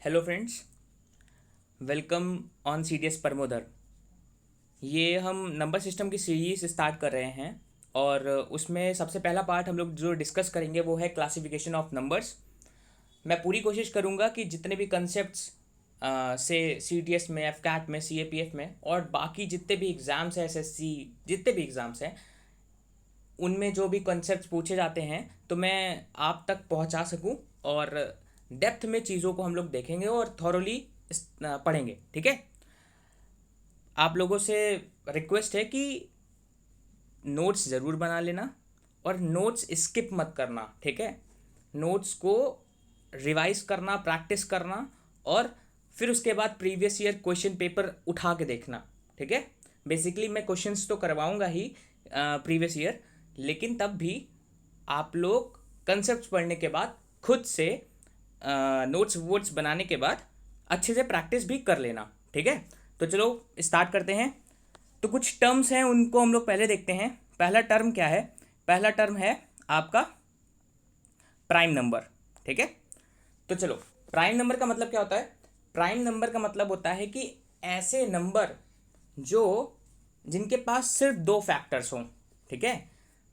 Hello friends, welcome on C D S परमोदर। ये हम नंबर सिस्टम की सीरीज स्टार्ट कर रहे हैं और उसमें सबसे पहला पार्ट हम लोग जो डिस्कस करेंगे वो है क्लासिफिकेशन ऑफ नंबर्स। मैं पूरी कोशिश करूँगा कि जितने भी कंसेप्ट्स से सी टी एस में, एफ कैट में, सी ए पी एफ में और बाकी जितने भी एग्ज़ाम्स हैं, एस एस सी, जितने भी एग्ज़ाम्स हैं, उनमें जो भी कॉन्सेप्ट्स पूछे जाते हैं तो मैं आप तक पहुंचा सकूं और डेप्थ में चीज़ों को हम लोग देखेंगे और थॉरोली पढ़ेंगे। ठीक है, आप लोगों से रिक्वेस्ट है कि नोट्स ज़रूर बना लेना और नोट्स स्किप मत करना। ठीक है, नोट्स को रिवाइज करना, प्रैक्टिस करना और फिर उसके बाद प्रीवियस ईयर क्वेश्चन पेपर उठा के देखना। ठीक है, बेसिकली मैं क्वेश्चंस तो करवाऊंगा ही प्रीवियस ईयर, लेकिन तब भी आप लोग कंसेप्ट पढ़ने के बाद खुद से नोट्स वोट्स बनाने के बाद अच्छे से प्रैक्टिस भी कर लेना। ठीक है, तो चलो स्टार्ट करते हैं। तो कुछ टर्म्स हैं, उनको हम लोग पहले देखते हैं। पहला टर्म क्या है? पहला टर्म है आपका प्राइम नंबर। ठीक है, तो चलो, प्राइम नंबर का मतलब क्या होता है? प्राइम नंबर का मतलब होता है कि ऐसे नंबर जो जिनके पास सिर्फ दो फैक्टर्स हों। ठीक है,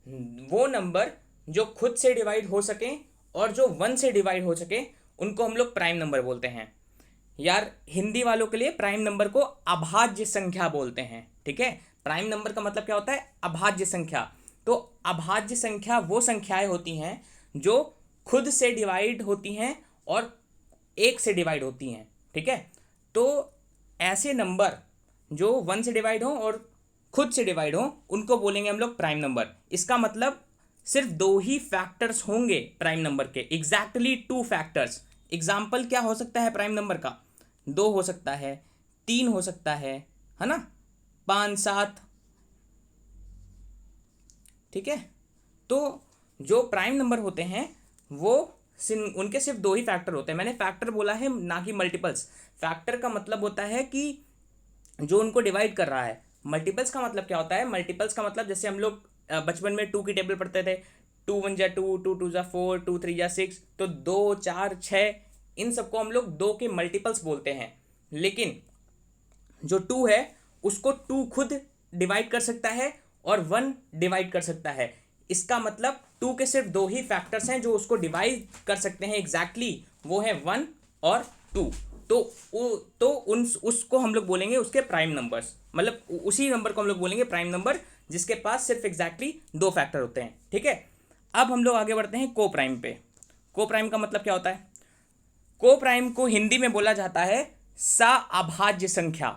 वो नंबर जो खुद से डिवाइड हो सके और जो वन से डिवाइड हो सके, उनको हम लोग प्राइम नंबर बोलते हैं। यार, हिंदी वालों के लिए प्राइम नंबर को अभाज्य संख्या बोलते हैं। ठीक है, प्राइम नंबर का मतलब क्या होता है? अभाज्य संख्या। तो अभाज्य संख्या वो संख्याएं होती हैं जो खुद से डिवाइड होती हैं और एक से डिवाइड होती हैं। ठीक है, तो ऐसे नंबर जो वन से डिवाइड हो और खुद से डिवाइड हो, उनको बोलेंगे हम लोग प्राइम नंबर। इसका मतलब सिर्फ दो ही फैक्टर्स होंगे प्राइम नंबर के, एग्जैक्टली टू फैक्टर्स। एग्जाम्पल क्या हो सकता है प्राइम नंबर का? दो हो सकता है, तीन हो सकता है ना, पाँच, सात। ठीक है, तो जो प्राइम नंबर होते हैं वो उनके सिर्फ दो ही फैक्टर होते हैं। मैंने फैक्टर बोला है, ना कि मल्टीपल्स। फैक्टर का मतलब होता है कि जो उनको डिवाइड कर रहा है। मल्टीपल्स का मतलब क्या होता है? मल्टीपल्स का मतलब जैसे हम लोग बचपन में टू की टेबल पढ़ते थे, टू वन जा टू, टू टू जा फोर, टू थ्री जा सिक्स, तो दो, चार, छः, इन सबको हम लोग दो के मल्टीपल्स बोलते हैं। लेकिन जो टू है उसको टू खुद डिवाइड कर सकता है और वन डिवाइड कर सकता है। इसका मतलब टू के सिर्फ दो ही फैक्टर्स हैं जो उसको डिवाइड कर सकते हैं एग्जैक्टली, वो है वन और टू। तो तो उन उसको हम लोग बोलेंगे उसके प्राइम नंबर्स, मतलब उसी नंबर को हम लोग बोलेंगे प्राइम नंबर जिसके पास सिर्फ एग्जैक्टली दो फैक्टर होते हैं। ठीक है, अब हम लोग आगे बढ़ते हैं को प्राइम पे। को प्राइम का मतलब क्या होता है? को प्राइम को हिंदी में बोला जाता है सा अभाज्य संख्या।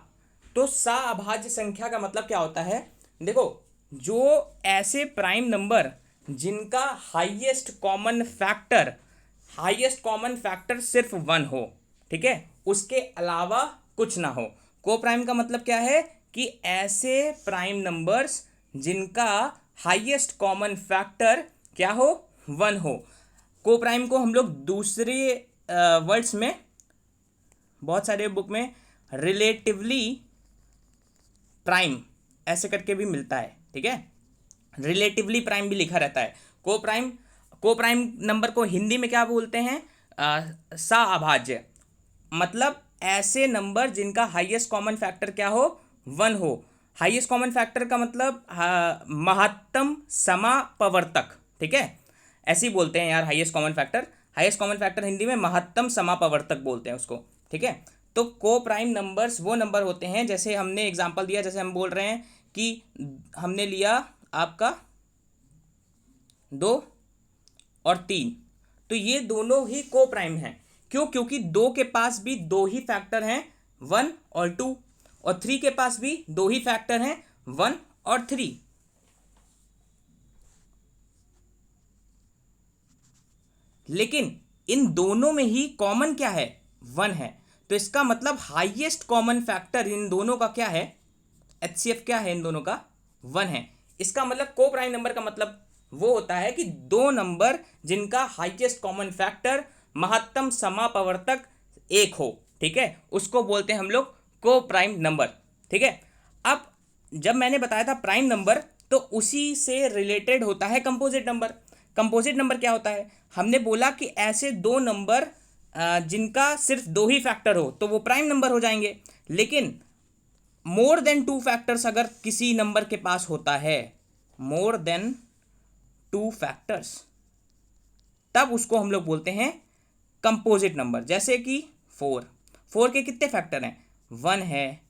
तो सा अभाज्य संख्या का मतलब क्या होता है? देखो, जो ऐसे प्राइम नंबर जिनका हाईएस्ट कॉमन फैक्टर सिर्फ वन हो, ठीक है, उसके अलावा कुछ ना हो। को प्राइम का मतलब क्या है? कि ऐसे प्राइम नंबर्स जिनका हाईएस्ट कॉमन फैक्टर क्या हो? वन हो। को प्राइम को हम लोग दूसरे वर्ड्स में, बहुत सारे बुक में रिलेटिवली प्राइम ऐसे करके भी मिलता है। ठीक है, रिलेटिवली प्राइम भी लिखा रहता है। को प्राइम नंबर को हिंदी में क्या बोलते हैं? सा अभाज्य। मतलब ऐसे नंबर जिनका हाईएस्ट कॉमन फैक्टर क्या हो? वन हो। हाईएस्ट कॉमन फैक्टर का मतलब महत्तम समापवर्तक। ठीक है, ऐसे ही बोलते हैं यार हाईएस्ट कॉमन फैक्टर हिंदी में महत्तम समापवर्तक बोलते हैं उसको। ठीक है, तो को प्राइम नंबर्स वो नंबर होते हैं, जैसे हमने एग्जांपल दिया, जैसे हम बोल रहे हैं कि हमने लिया आपका दो और तीन, तो ये दोनों ही को प्राइम हैं। क्यों? क्योंकि दो के पास भी दो ही फैक्टर हैं, वन और टू, और थ्री के पास भी दो ही फैक्टर हैं, वन और थ्री। लेकिन इन दोनों में ही कॉमन क्या है? वन है। तो इसका मतलब हाईएस्ट कॉमन फैक्टर इन दोनों का क्या है? एचसीएफ क्या है इन दोनों का? वन है। इसका मतलब को प्राइम नंबर का मतलब वो होता है कि दो नंबर जिनका हाईएस्ट कॉमन फैक्टर महत्तम समापवर्तक एक हो। ठीक है, उसको बोलते हैं हम लोग को प्राइम नंबर। ठीक है, अब जब मैंने बताया था प्राइम नंबर, तो उसी से रिलेटेड होता है कंपोजिट नंबर। कंपोजिट नंबर क्या होता है? हमने बोला कि ऐसे दो नंबर जिनका सिर्फ 2 ही फैक्टर हो तो वो प्राइम नंबर हो जाएंगे, लेकिन मोर देन 2 फैक्टर्स अगर किसी नंबर के पास होता है, मोर देन 2 फैक्टर्स, तब उसको हम लोग बोलते हैं कंपोजिट नंबर। जैसे कि 4, 4 के कितने फैक्टर हैं? 1 है,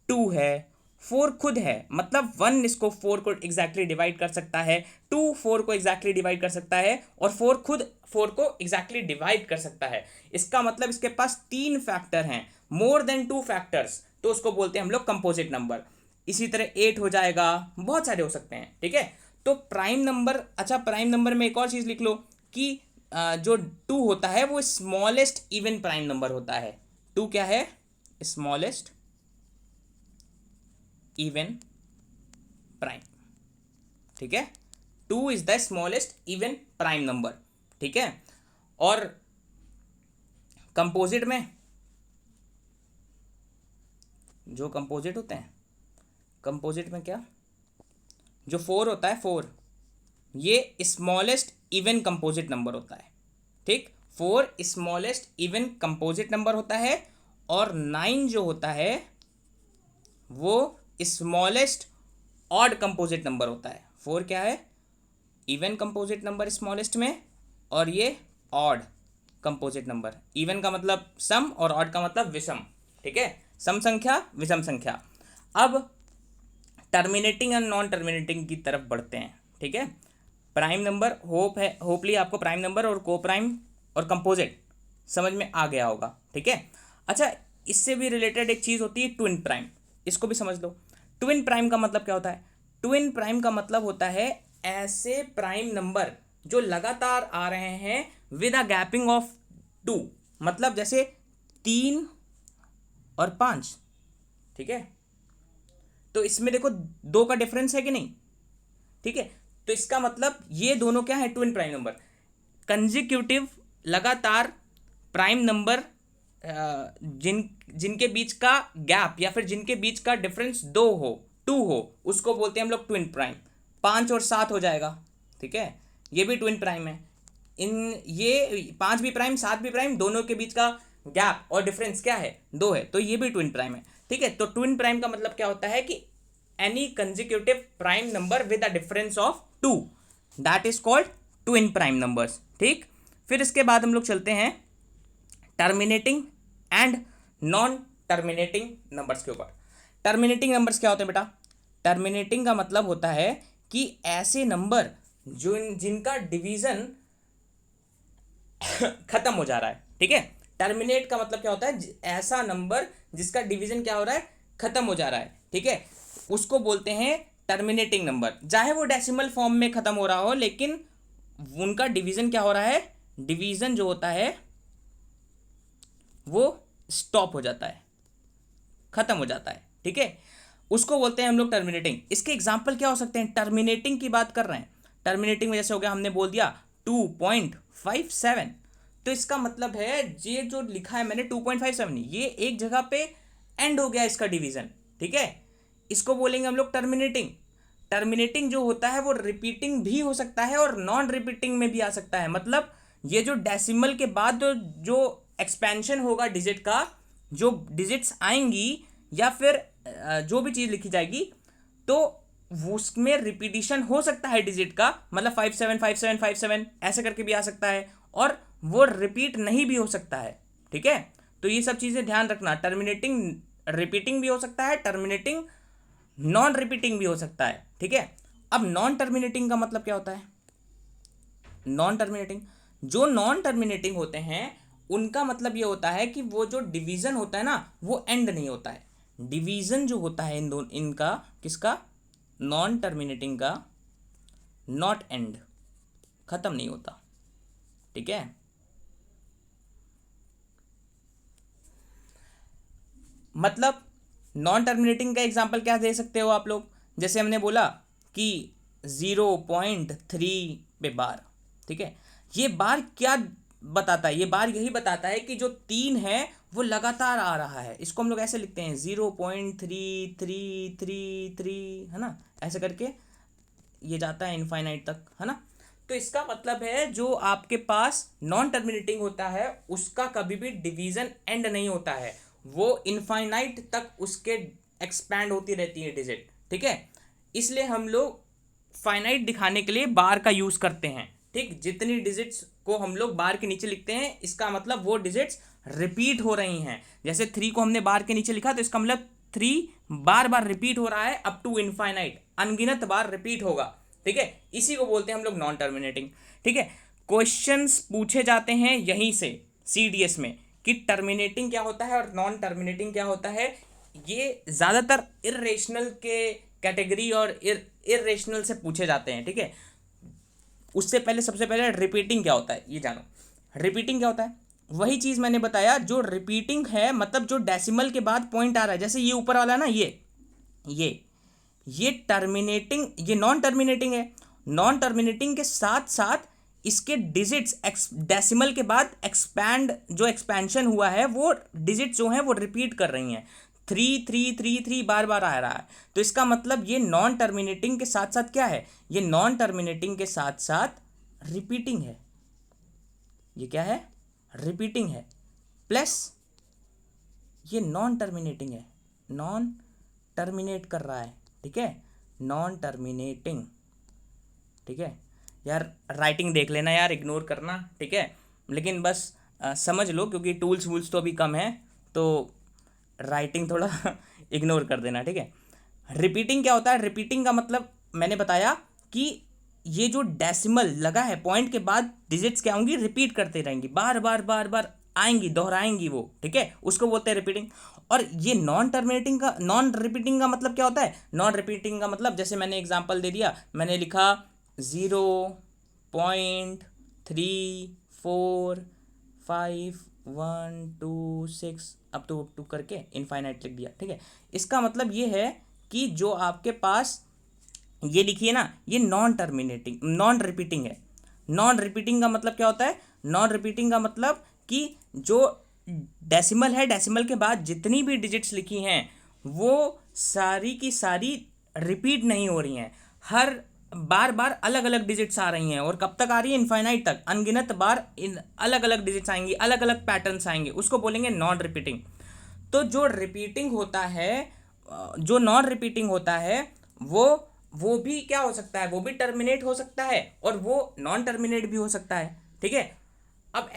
2 है, 4 खुद है, मतलब 1 इसको 4 को एग्जैक्टली डिवाइड कर सकता है, 2 4 को एग्जैक्टली डिवाइड कर सकता है, और 4 खुद 4 को एग्जैक्टली डिवाइड कर सकता है। इसका मतलब इसके पास 3 फैक्टर हैं, मोर देन 2 फैक्टर्स, तो उसको बोलते हैं हम लोग कंपोजिट नंबर। इसी तरह 8 हो जाएगा, बहुत सारे हो सकते हैं, ठीक है। तो प्राइम नंबर, अच्छा प्राइम नंबर में एक और चीज़ लिख लो कि जो 2 होता है वो स्मॉलेस्ट इवन प्राइम नंबर होता है। 2 क्या है? स्मॉलेस्ट इवन प्राइम, ठीक है। 2 is the smallest even prime number, ठीक है। और कंपोजिट में जो कंपोजिट होते हैं, कंपोजिट में क्या, जो 4 होता है, 4 ये स्मॉलेस्ट इवन कंपोजिट नंबर होता है, ठीक। 4 स्मॉलेस्ट इवन कंपोजिट नंबर होता है, और 9 जो होता है वो स्मॉलेस्ट ऑड कंपोजिट नंबर होता है। 4 क्या है? इवन कंपोजिट नंबर स्मॉलेस्ट में, और ये ऑड कंपोजिट नंबर। इवन का मतलब सम और ऑड का मतलब विषम, ठीक है, सम संख्या विषम संख्या। अब टर्मिनेटिंग और नॉन टर्मिनेटिंग की तरफ बढ़ते हैं, ठीक है। प्राइम नंबर, होपली आपको प्राइम नंबर और को प्राइम और कंपोजिट समझ में आ गया होगा, ठीक है। अच्छा, इससे भी रिलेटेड एक चीज़ होती है ट्विन प्राइम, इसको भी समझ लो। ट्विन प्राइम का मतलब क्या होता है? ट्विन प्राइम का मतलब होता है ऐसे प्राइम नंबर जो लगातार आ रहे हैं विद अ गैपिंग ऑफ 2, मतलब जैसे 3 और 5, ठीक है। तो इसमें देखो 2 का डिफरेंस है कि नहीं, ठीक है। तो इसका मतलब ये दोनों क्या है? Twin prime number. कंजिक्यूटिव लगातार प्राइम नंबर जिनके बीच का गैप या फिर जिनके बीच का डिफरेंस 2 हो, उसको बोलते हैं हम लोग ट्विन प्राइम। 5 और 7 हो जाएगा, ठीक है, ये भी ट्विन प्राइम है। ये 5 भी प्राइम 7 भी प्राइम, दोनों के बीच का गैप और डिफरेंस क्या है? 2 है, तो ये भी ट्विन प्राइम है, ठीक है। तो ट्विन प्राइम का मतलब क्या होता है कि any consecutive prime number with a difference of 2, that is called twin prime numbers, ठीक। फिर इसके बाद हम लोग चलते हैं terminating and non terminating numbers के ऊपर। टर्मिनेटिंग नंबर्स क्या होते हैं बेटा? टर्मिनेटिंग का मतलब होता है कि ऐसे नंबर जो जिनका डिवीजन खत्म हो जा रहा है, ठीक है। टर्मिनेट का मतलब क्या होता है? ऐसा नंबर जिसका डिवीजन क्या हो रहा है? खत्म हो जा रहा है, ठीक है, उसको बोलते हैं टर्मिनेटिंग नंबर। चाहे वो डेसिमल फॉर्म में खत्म हो रहा हो, लेकिन उनका डिवीजन क्या हो रहा है? डिवीजन जो होता है वो स्टॉप हो जाता है, खत्म हो जाता है, ठीक है, उसको बोलते हैं हम लोग टर्मिनेटिंग। इसके एग्जाम्पल क्या हो सकते हैं? टर्मिनेटिंग की बात कर रहे हैं, टर्मिनेटिंग में जैसे हो गया, हमने बोल दिया 2.57, तो इसका मतलब है ये जो लिखा है मैंने 2.57, ये एक जगह पे एंड हो गया इसका डिवीजन, ठीक है, इसको बोलेंगे हम लोग टर्मिनेटिंग। टर्मिनेटिंग जो होता है वो रिपीटिंग भी हो सकता है और नॉन रिपीटिंग में भी आ सकता है। मतलब ये जो डेसिमल के बाद जो एक्सपेंशन होगा डिजिट का, जो डिजिट्स आएंगी या फिर जो भी चीज़ लिखी जाएगी, तो उसमें रिपीटिशन हो सकता है डिजिट का, मतलब 575757 ऐसे करके भी आ सकता है, और वो रिपीट नहीं भी हो सकता है, ठीक है। तो ये सब चीज़ें ध्यान रखना, टर्मिनेटिंग रिपीटिंग भी हो सकता है, टर्मिनेटिंग नॉन रिपीटिंग भी हो सकता है, ठीक है। अब नॉन टर्मिनेटिंग का मतलब क्या होता है? नॉन टर्मिनेटिंग, जो नॉन टर्मिनेटिंग होते हैं उनका मतलब ये होता है कि वो जो डिवीजन होता है ना, वो एंड नहीं होता है। डिवीजन जो होता है इनका किसका? नॉन टर्मिनेटिंग का नॉट एंड, खत्म नहीं होता, ठीक है। मतलब नॉन टर्मिनेटिंग का एग्जांपल क्या दे सकते हो आप लोग? जैसे हमने बोला कि 0.3 पे बार, ठीक है, ये बार क्या बताता है? ये बार यही बताता है कि जो 3 है वो लगातार आ रहा है। इसको हम लोग ऐसे लिखते हैं 0.3333, है ना, ऐसे करके ये जाता है इनफाइनाइट तक, है ना। तो इसका मतलब है जो आपके पास नॉन टर्मिनेटिंग होता है उसका कभी भी डिवीजन एंड नहीं होता है, वो इनफाइनाइट तक उसके एक्सपैंड होती रहती है डिजिट, ठीक है। इसलिए हम लोग फाइनाइट दिखाने के लिए बार का यूज करते हैं, ठीक। जितनी डिजिट्स को हम लोग बार के नीचे लिखते हैं इसका मतलब वो डिजिट्स रिपीट हो रही हैं। जैसे 3 को हमने बार के नीचे लिखा तो इसका मतलब 3 बार बार रिपीट हो रहा है, अप टू इनफाइनाइट, अनगिनत बार रिपीट होगा, ठीक है। इसी को बोलते हैं हम लोग नॉन टर्मिनेटिंग, ठीक है। क्वेश्चंस पूछे जाते हैं यहीं से सीडीएस में कि टर्मिनेटिंग क्या होता है और नॉन टर्मिनेटिंग क्या होता है। ये ज़्यादातर इर्रेशनल के कैटेगरी और इर्रेशनल से पूछे जाते हैं, ठीक है। उससे पहले सबसे पहले रिपीटिंग क्या होता है ये जानो। रिपीटिंग क्या होता है? वही चीज़ मैंने बताया, जो रिपीटिंग है मतलब जो डेसिमल के बाद पॉइंट आ रहा है, जैसे ये ऊपर वाला ना, ये टर्मिनेटिंग, ये नॉन टर्मिनेटिंग है। नॉन टर्मिनेटिंग के साथ साथ इसके डिजिट्स डेसिमल के बाद एक्सपैंड, जो एक्सपेंशन हुआ है वो डिजिट जो हैं वो रिपीट कर रही हैं, 3 बार बार आ रहा है। तो इसका मतलब ये नॉन टर्मिनेटिंग के साथ साथ क्या है, ये नॉन टर्मिनेटिंग के साथ साथ रिपीटिंग है। ये क्या है? रिपीटिंग है, प्लस ये नॉन टर्मिनेटिंग है, नॉन टर्मिनेट कर रहा है, ठीक है, नॉन टर्मिनेटिंग, ठीक है। यार राइटिंग देख लेना यार, इग्नोर करना, ठीक है। लेकिन बस समझ लो, क्योंकि टूल्स वूल्स तो अभी कम है, तो राइटिंग थोड़ा इग्नोर कर देना, ठीक है। रिपीटिंग क्या होता है? रिपीटिंग का मतलब मैंने बताया कि ये जो डेसिमल लगा है पॉइंट के बाद डिजिट्स क्या होंगी, रिपीट करते रहेंगी, बार बार बार बार आएंगी, दोहराएंगी वो, ठीक है, उसको बोलते हैं रिपीटिंग। और ये नॉन टर्मिनेटिंग का, नॉन रिपीटिंग का मतलब क्या होता है? नॉन रिपीटिंग का मतलब जैसे मैंने एग्जांपल दे दिया, मैंने लिखा 0.345126 अप टू करके इनफाइनाइट लिख दिया, ठीक है। इसका मतलब ये है कि जो आपके पास ये लिखिए ना, ये नॉन टर्मिनेटिंग, नॉन रिपीटिंग है। नॉन रिपीटिंग का मतलब क्या होता है? नॉन रिपीटिंग का मतलब कि जो डेसिमल है, डेसिमल के बाद जितनी भी डिजिट्स लिखी हैं वो सारी की सारी रिपीट नहीं हो रही हैं, हर बार बार अलग अलग डिजिट्स आ रही हैं। और कब तक आ रही है? इनफाइनाइट तक, अनगिनत बार इन अलग अलग डिजिट्स आएंगी, अलग अलग पैटर्न्स आएंगे, उसको बोलेंगे नॉन रिपीटिंग। तो जो रिपीटिंग होता है, जो नॉन रिपीटिंग होता है, वो भी क्या हो सकता है? वो भी टर्मिनेट हो सकता है और वो नॉन टर्मिनेट भी हो सकता है, ठीक है। अब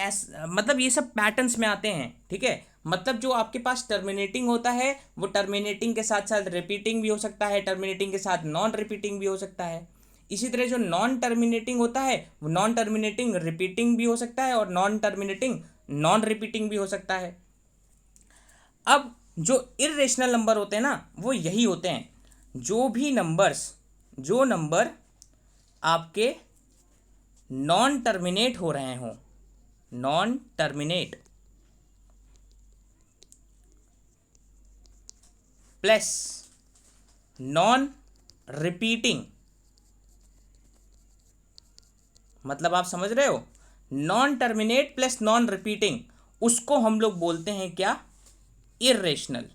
मतलब ये सब पैटर्न्स में आते हैं, ठीक है। मतलब जो आपके पास टर्मिनेटिंग होता है वो टर्मिनेटिंग के साथ साथ रिपीटिंग भी हो सकता है, टर्मिनेटिंग के साथ नॉन रिपीटिंग भी हो सकता है। इसी तरह जो नॉन टर्मिनेटिंग होता है वो नॉन टर्मिनेटिंग रिपीटिंग भी हो सकता है और नॉन टर्मिनेटिंग नॉन रिपीटिंग भी हो सकता है। अब जो इर्रेशनल नंबर होते हैं ना, वो यही होते हैं, जो नंबर आपके नॉन टर्मिनेट हो रहे हों, non terminate plus non repeating, मतलब आप समझ रहे हो, non terminate plus non repeating, उसको हम लोग बोलते हैं क्या? इर्रेशनल।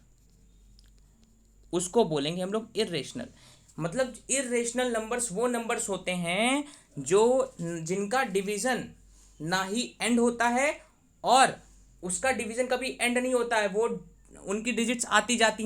उसको बोलेंगे हम लोग इर्रेशनल। मतलब इर्रेशनल नंबर्स वो नंबर्स होते हैं जो जिनका डिवीजन ना ही एंड होता है और उसका डिवीजन कभी एंड नहीं होता है, वो उनकी डिजिट्स आती जाती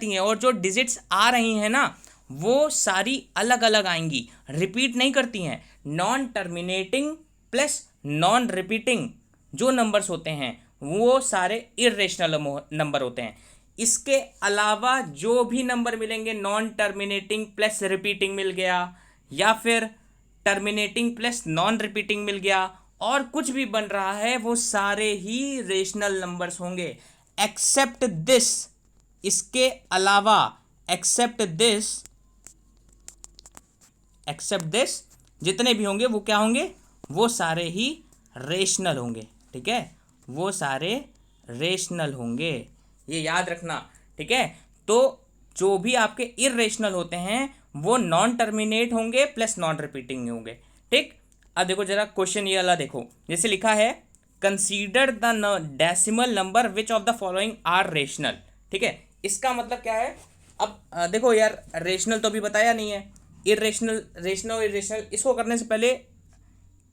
हैं और जो डिजिट्स आ रही हैं ना वो सारी अलग अलग आएंगी, रिपीट नहीं करती हैं। Non terminating plus non repeating जो नंबर्स होते हैं वो सारे इर्रेशनल नंबर होते हैं। इसके अलावा जो भी नंबर मिलेंगे, नॉन टर्मिनेटिंग प्लस रिपीटिंग मिल गया या फिर टर्मिनेटिंग प्लस नॉन रिपीटिंग मिल गया और कुछ भी बन रहा है, वो सारे ही रेशनल नंबर्स होंगे एक्सेप्ट दिस। इसके अलावा एक्सेप्ट दिस जितने भी होंगे वो क्या होंगे? वो सारे ही रेशनल होंगे, ठीक है, वो सारे रेशनल होंगे, ये याद रखना, ठीक है। तो जो भी आपके इर्रेशनल होते हैं वो नॉन टर्मिनेट होंगे प्लस नॉन रिपीटिंग होंगे, ठीक। अब देखो जरा क्वेश्चन ये वाला देखो, जैसे लिखा है consider the decimal number which of the following are rational, ठीक है। इसका मतलब क्या है? अब देखो यार, रेशनल तो अभी बताया नहीं है, इर्रेशनल, रेशनल और इर्रेशनल, इसको करने से पहले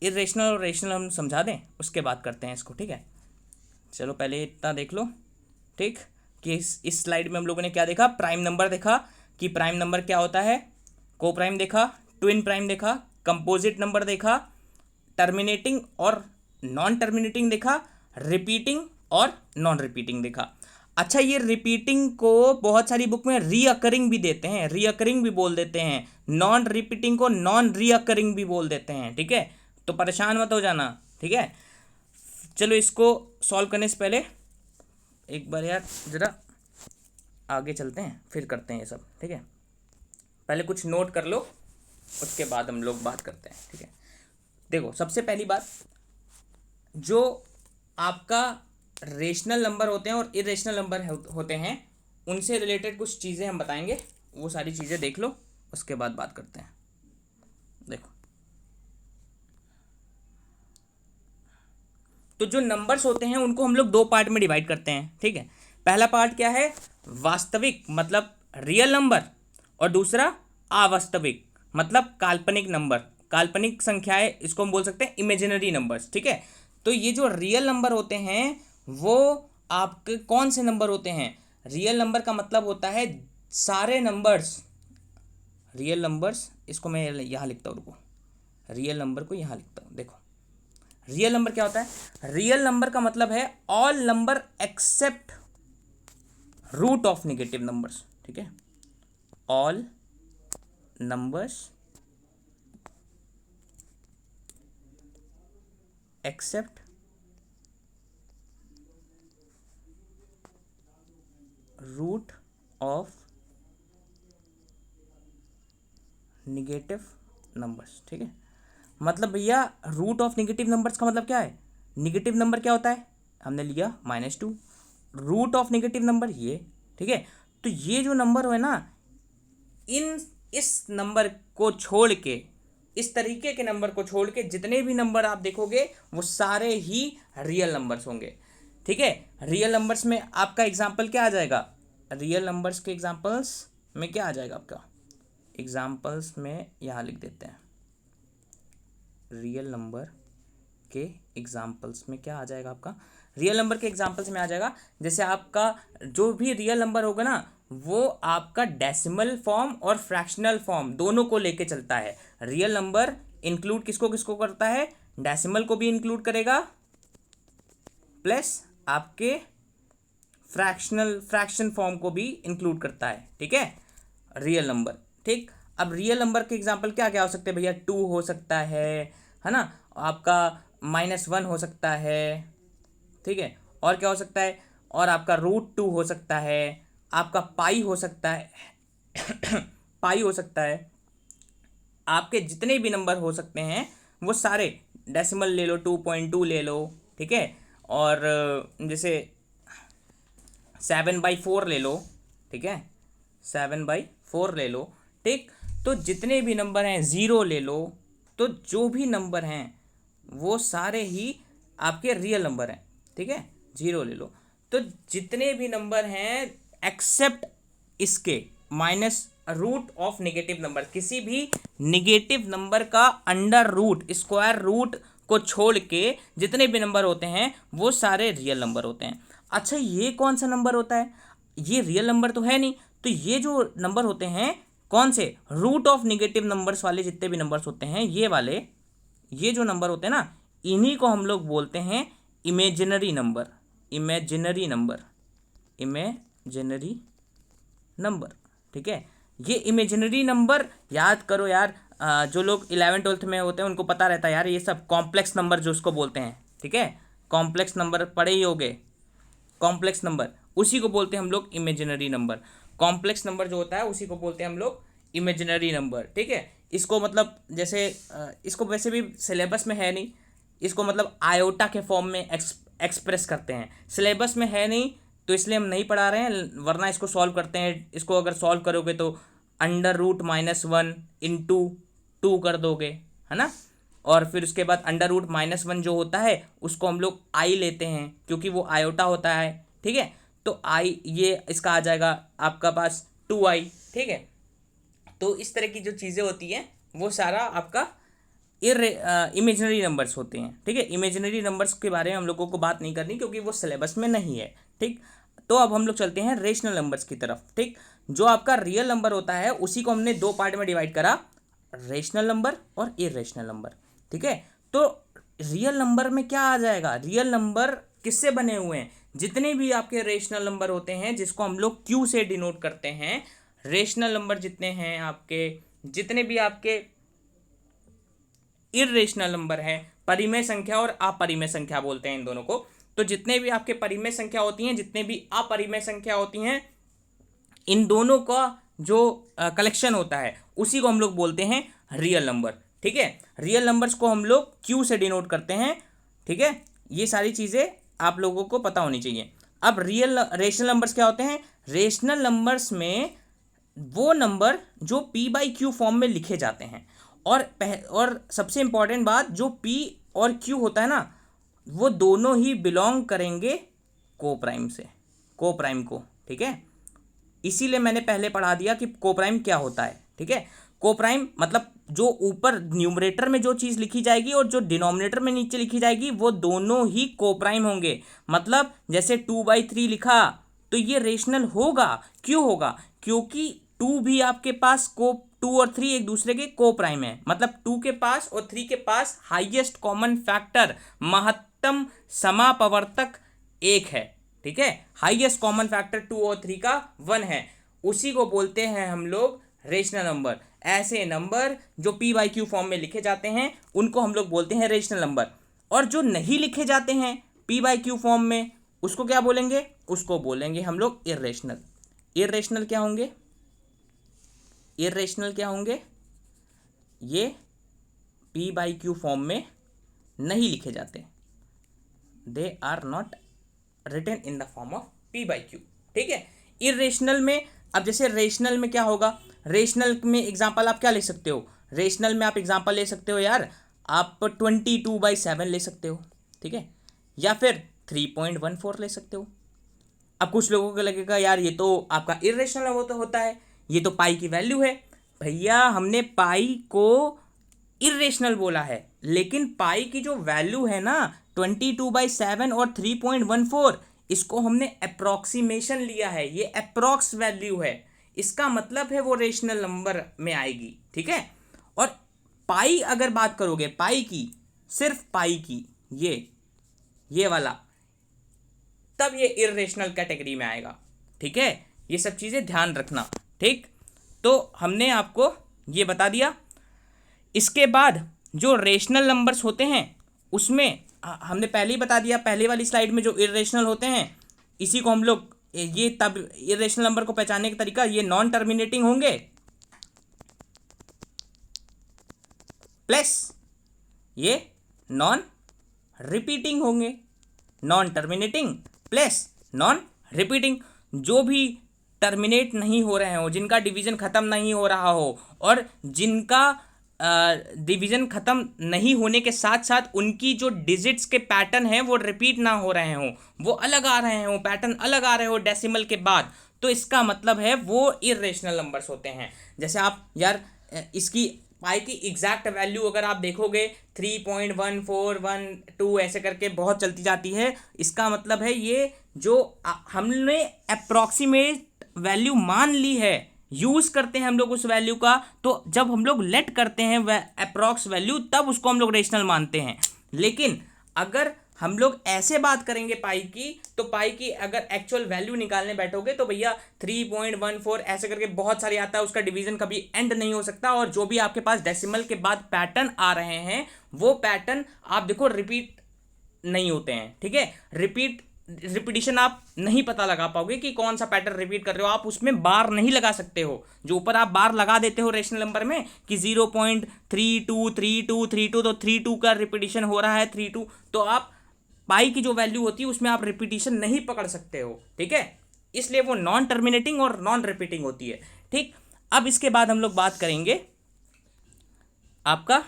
इरेशनल और रेशनल हम समझा दें, उसके बाद करते हैं इसको, ठीक है। चलो पहले इतना देख लो, ठीक, कि इस स्लाइड में हम लोगों ने क्या देखा, प्राइम नंबर देखा कि प्राइम नंबर क्या होता है, को प्राइम देखा, ट्विन प्राइम देखा, कंपोजिट नंबर देखा, टर्मिनेटिंग और नॉन टर्मिनेटिंग देखा, रिपीटिंग और नॉन रिपीटिंग देखा। अच्छा, ये रिपीटिंग को बहुत सारी बुक में रीअकरिंग भी देते हैं, रीअकरिंग भी बोल देते हैं, नॉन रिपीटिंग को नॉन रीअकरिंग भी बोल देते हैं, ठीक है। तो परेशान मत हो जाना, ठीक है। चलो इसको सॉल्व करने से पहले एक बार यार ज़रा आगे चलते हैं, फिर करते हैं ये सब, ठीक है। पहले कुछ नोट कर लो, उसके बाद हम लोग बात करते हैं, ठीक है। देखो, सबसे पहली बात, जो आपका रेशनल नंबर होते हैं और इरेशनल नंबर होते हैं, उनसे रिलेटेड कुछ चीज़ें हम बताएंगे, वो सारी चीज़ें देख लो, उसके बाद बात करते हैं। देखो, तो जो नंबर्स होते हैं उनको हम लोग दो पार्ट में डिवाइड करते हैं, ठीक है। पहला पार्ट क्या है, वास्तविक मतलब रियल नंबर, और दूसरा अवास्तविक मतलब काल्पनिक नंबर, काल्पनिक संख्याएं, इसको हम बोल सकते हैं इमेजिनरी नंबर्स, ठीक है। तो ये जो रियल नंबर होते हैं वो आपके कौन से नंबर होते हैं, रियल नंबर का मतलब होता है सारे नंबर्स, रियल नंबर्स, इसको मैं यहाँ लिखता हूँ, रुको, रियल नंबर को यहाँ लिखता हूँ। देखो, रियल नंबर क्या होता है, रियल नंबर का मतलब है all number except root of negative numbers, ठीक है। All numbers except root of negative numbers, ठीक है। मतलब भैया रूट ऑफ निगेटिव नंबर्स का मतलब क्या है, निगेटिव नंबर क्या होता है, हमने लिया -2, रूट ऑफ निगेटिव नंबर ये, ठीक है। तो ये जो नंबर है ना, इस नंबर को छोड़ के, इस तरीके के नंबर को छोड़ के जितने भी नंबर आप देखोगे वो सारे ही रियल नंबर्स होंगे, ठीक है। रियल नंबर्स में आपका एग्जाम्पल क्या आ जाएगा, रियल नंबर्स के एग्जाम्पल्स में क्या आ जाएगा आपका, एग्जाम्पल्स में यहाँ लिख देते हैं, रियल नंबर के एग्जाम्पल्स में क्या आ जाएगा आपका, रियल नंबर के एग्जाम्पल्स में आ जाएगा, जैसे आपका जो भी रियल नंबर होगा ना, वो आपका डेसिमल फॉर्म और फ्रैक्शनल फॉर्म दोनों को लेके चलता है। रियल नंबर इंक्लूड किसको किसको करता है, डेसिमल को भी इंक्लूड करेगा, प्लस आपके फ्रैक्शन फॉर्म को भी इंक्लूड करता है, ठीक है, रियल नंबर, ठीक। अब रियल नंबर के एग्जाम्पल क्या क्या हो सकते हैं भैया, 2 हो सकता है ना, आपका -1 हो सकता है, ठीक है, और क्या हो सकता है, और आपका √2 हो सकता है, आपका पाई हो सकता है पाई हो सकता है, आपके जितने भी नंबर हो सकते हैं वो सारे, डेसिमल ले लो, 2.2 ले लो, ठीक है, और जैसे 7/4 ले लो, ठीक है, 7/4 ले लो, ठीक। तो जितने भी नंबर हैं, 0 ले लो, तो जो भी नंबर हैं वो सारे ही आपके रियल नंबर हैं, ठीक है, 0 ले लो। तो जितने भी नंबर हैं एक्सेप्ट इसके minus root of negative number, किसी भी नेगेटिव नंबर का अंडर रूट, स्क्वायर रूट को छोड़ के जितने भी नंबर होते हैं वो सारे रियल नंबर होते हैं। अच्छा, ये कौन सा नंबर होता है, ये रियल नंबर तो है नहीं, तो ये जो नंबर होते हैं कौन से, रूट ऑफ नेगेटिव नंबर्स वाले जितने भी नंबर्स होते हैं, ये वाले, ये जो नंबर होते हैं ना, इन्हीं को हम लोग बोलते हैं imaginary number, imaginary number, imaginary number, ठीक है। ये इमेजिनरी नंबर याद करो यार, जो लोग 11th-12th में होते हैं उनको पता रहता है यार, ये सब कॉम्प्लेक्स नंबर जो उसको बोलते हैं, ठीक है, कॉम्प्लेक्स नंबर पढ़े ही होगे, कॉम्प्लेक्स नंबर उसी को बोलते हैं हम लोग इमेजिनरी नंबर, कॉम्प्लेक्स नंबर जो होता है उसी को बोलते हैं हम लोग इमेजिनरी नंबर, ठीक है। इसको मतलब जैसे इसको वैसे भी सिलेबस में है नहीं, इसको मतलब आयोटा के फॉर्म में एक्सप्रेस करते हैं, सिलेबस में है नहीं तो इसलिए हम नहीं पढ़ा रहे हैं, वरना इसको सॉल्व करते हैं, इसको अगर सॉल्व करोगे तो √-1 इंटू 2 कर दोगे, है ना, और फिर उसके बाद √-1 जो होता है उसको हम लोग आई लेते हैं क्योंकि वो आयोटा होता है, ठीक है। तो आई ये इसका आ जाएगा आपका पास 2i, ठीक है। तो इस तरह की जो चीज़ें होती हैं वो सारा आपका इमेजिनरी नंबर्स होते हैं। ठीक है, इमेजिनरी नंबर्स के बारे में हम लोगों को बात नहीं करनी क्योंकि वो सिलेबस में नहीं है। ठीक, तो अब हम लोग चलते हैं रेशनल नंबर्स की तरफ। ठीक, जो आपका रियल नंबर होता है उसी को हमने दो पार्ट में डिवाइड करा, रेशनल नंबर और इरेशनल नंबर। ठीक है, तो रियल नंबर में क्या आ जाएगा, रियल नंबर किससे बने हुए हैं, जितने भी आपके रेशनल नंबर होते हैं जिसको हम लोग क्यू से डिनोट करते हैं, रेशनल नंबर जितने हैं आपके, जितने भी आपके इरेशनल नंबर है, परिमेय संख्या और अपरिमेय संख्या बोलते हैं इन दोनों को। तो जितने भी आपके परिमेय संख्या होती हैं, जितने भी अपरिमेय संख्या होती हैं, इन दोनों का जो कलेक्शन होता है उसी को हम लोग बोलते हैं रियल नंबर। ठीक है, रियल नंबर्स को हम लोग क्यू से डिनोट करते हैं। ठीक है, ये सारी चीज़ें आप लोगों को पता होनी चाहिए। अब रेशनल नंबर्स क्या होते हैं, रेशनल नंबर्स में वो नंबर जो पी बाई क्यू फॉर्म में लिखे जाते हैं, और सबसे इंपॉर्टेंट बात, जो पी और क्यू होता है ना, वो दोनों ही बिलोंग करेंगे कोप्राइम से, कोप्राइम को। ठीक है, इसीलिए मैंने पहले पढ़ा दिया कि कोप्राइम क्या होता है। ठीक है, कोप्राइम मतलब जो ऊपर न्यूमरेटर में जो चीज़ लिखी जाएगी और जो डिनोमिनेटर में नीचे लिखी जाएगी वो दोनों ही कोप्राइम होंगे। मतलब जैसे 2/3 लिखा तो ये रेशनल होगा। क्यों होगा, क्योंकि 2 भी आपके पास 2 और 3 एक दूसरे के कोप्राइम है। मतलब 2 के पास और 3 के पास हाईएस्ट कॉमन फैक्टर, महत्तम समापवर्तक 1 है। ठीक है, हाईएस्ट कॉमन फैक्टर 2 और 3 का 1 है, उसी को बोलते हैं हम लोग रेशनल नंबर। ऐसे नंबर जो पी बाई क्यू फॉर्म में लिखे जाते हैं उनको हम लोग बोलते हैं रेशनल नंबर, और जो नहीं लिखे जाते हैं पी बाई क्यू फॉर्म में उसको क्या बोलेंगे, उसको बोलेंगे हम लोग इरेशनल। इरेशनल क्या होंगे, इरेशनल क्या होंगे, ये पी बाई क्यू फॉर्म में नहीं लिखे जाते, they are not written in the form of p by q. ठीक है, इरेशनल में, अब जैसे रेशनल में क्या होगा, रेशनल में एग्जांपल आप क्या ले सकते हो, रेशनल में आप एग्जांपल ले सकते हो यार, आप 22/7 ले सकते हो। ठीक है, या फिर 3.14 ले सकते हो। अब कुछ लोगों को लगेगा यार ये तो आपका इरेशनल वो तो होता है, ये तो पाई की वैल्यू है। भैया हमने पाई को इरेशनल बोला है, लेकिन पाई की जो वैल्यू है ना 22/7 और 3.14, इसको हमने अप्रोक्सीमेशन लिया है, ये अप्रोक्स वैल्यू है, इसका मतलब है वो रेशनल नंबर में आएगी। ठीक है, और पाई अगर बात करोगे, पाई की, सिर्फ पाई की, ये वाला, तब ये इरेशनल कैटेगरी में आएगा। ठीक है, ये सब चीज़ें ध्यान रखना। ठीक, तो हमने आपको ये बता दिया। इसके बाद जो रेशनल नंबर्स होते हैं उसमें हमने पहले ही बता दिया, पहले वाली स्लाइड में, जो इरेशनल होते हैं इसी को हम लोग, ये तब इरेशनल नंबर को पहचानने का तरीका, ये नॉन टर्मिनेटिंग होंगे प्लस ये नॉन रिपीटिंग होंगे, non terminating plus non repeating. जो भी टर्मिनेट नहीं हो रहे हो, जिनका डिवीजन खत्म नहीं हो रहा हो, और जिनका डिवीजन खत्म नहीं होने के साथ साथ उनकी जो डिजिट्स के पैटर्न हैं वो रिपीट ना हो रहे हों, वो अलग आ रहे हों, पैटर्न अलग आ रहे हो डेसिमल के बाद, तो इसका मतलब है वो इरेशनल नंबर्स होते हैं। जैसे आप यार इसकी पाई की एग्जैक्ट वैल्यू अगर आप देखोगे 3.1412 ऐसे करके बहुत चलती जाती है, इसका मतलब है ये जो हमने अप्रॉक्सीमेट वैल्यू मान ली है, यूज़ करते हैं हम लोग उस वैल्यू का, तो जब हम लोग लेट करते हैं अप्रॉक्स वैल्यू तब उसको हम लोग रेशनल मानते हैं। लेकिन अगर हम लोग ऐसे बात करेंगे पाई की, तो पाई की अगर एक्चुअल वैल्यू निकालने बैठोगे तो भैया 3.14 ऐसे करके बहुत सारी आता है, उसका डिवीजन कभी एंड नहीं हो सकता, और जो भी आपके पास डेसिमल के बाद पैटर्न आ रहे हैं वो पैटर्न आप देखो रिपीट नहीं होते हैं। ठीक है, रिपीटिशन आप नहीं पता लगा पाओगे कि कौन सा पैटर्न रिपीट कर रहे हो, आप उसमें बार नहीं लगा सकते हो, जो ऊपर आप बार लगा देते हो रेशनल नंबर में कि 0.323232, तो 32 का रिपीटिशन हो रहा है 32, तो आप पाई की जो वैल्यू होती है उसमें आप रिपीटिशन नहीं पकड़ सकते हो। ठीक है, इसलिए वो नॉन टर्मिनेटिंग और नॉन रिपीटिंग होती है। ठीक, अब इसके बाद हम लोग बात करेंगे आपका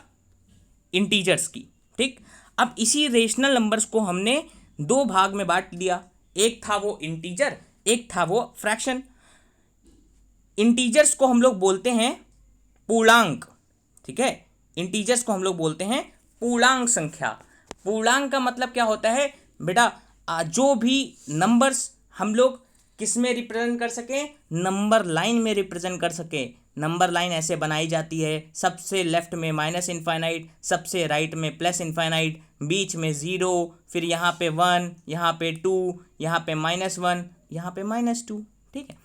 इंटीजर्स की। ठीक, अब इसी रेशनल नंबर्स को हमने दो भाग में बांट दिया, एक था वो इंटीजर, एक था वो फ्रैक्शन। इंटीजर्स को हम लोग बोलते हैं पूर्णांक। ठीक है, इंटीजर्स को हम लोग बोलते हैं पूर्णांक संख्या। पूर्णांक का मतलब क्या होता है बेटा, जो भी नंबर्स हम लोग किस में रिप्रेजेंट कर सकें, नंबर लाइन में रिप्रेजेंट कर सकें। नंबर लाइन ऐसे बनाई जाती है, सबसे लेफ्ट में माइनस इनफाइनाइट, सबसे राइट में प्लस इनफाइनाइट, बीच में ज़ीरो, फिर यहाँ पे 1, यहाँ पे 2, यहाँ पे -1, यहाँ पे -2। ठीक है,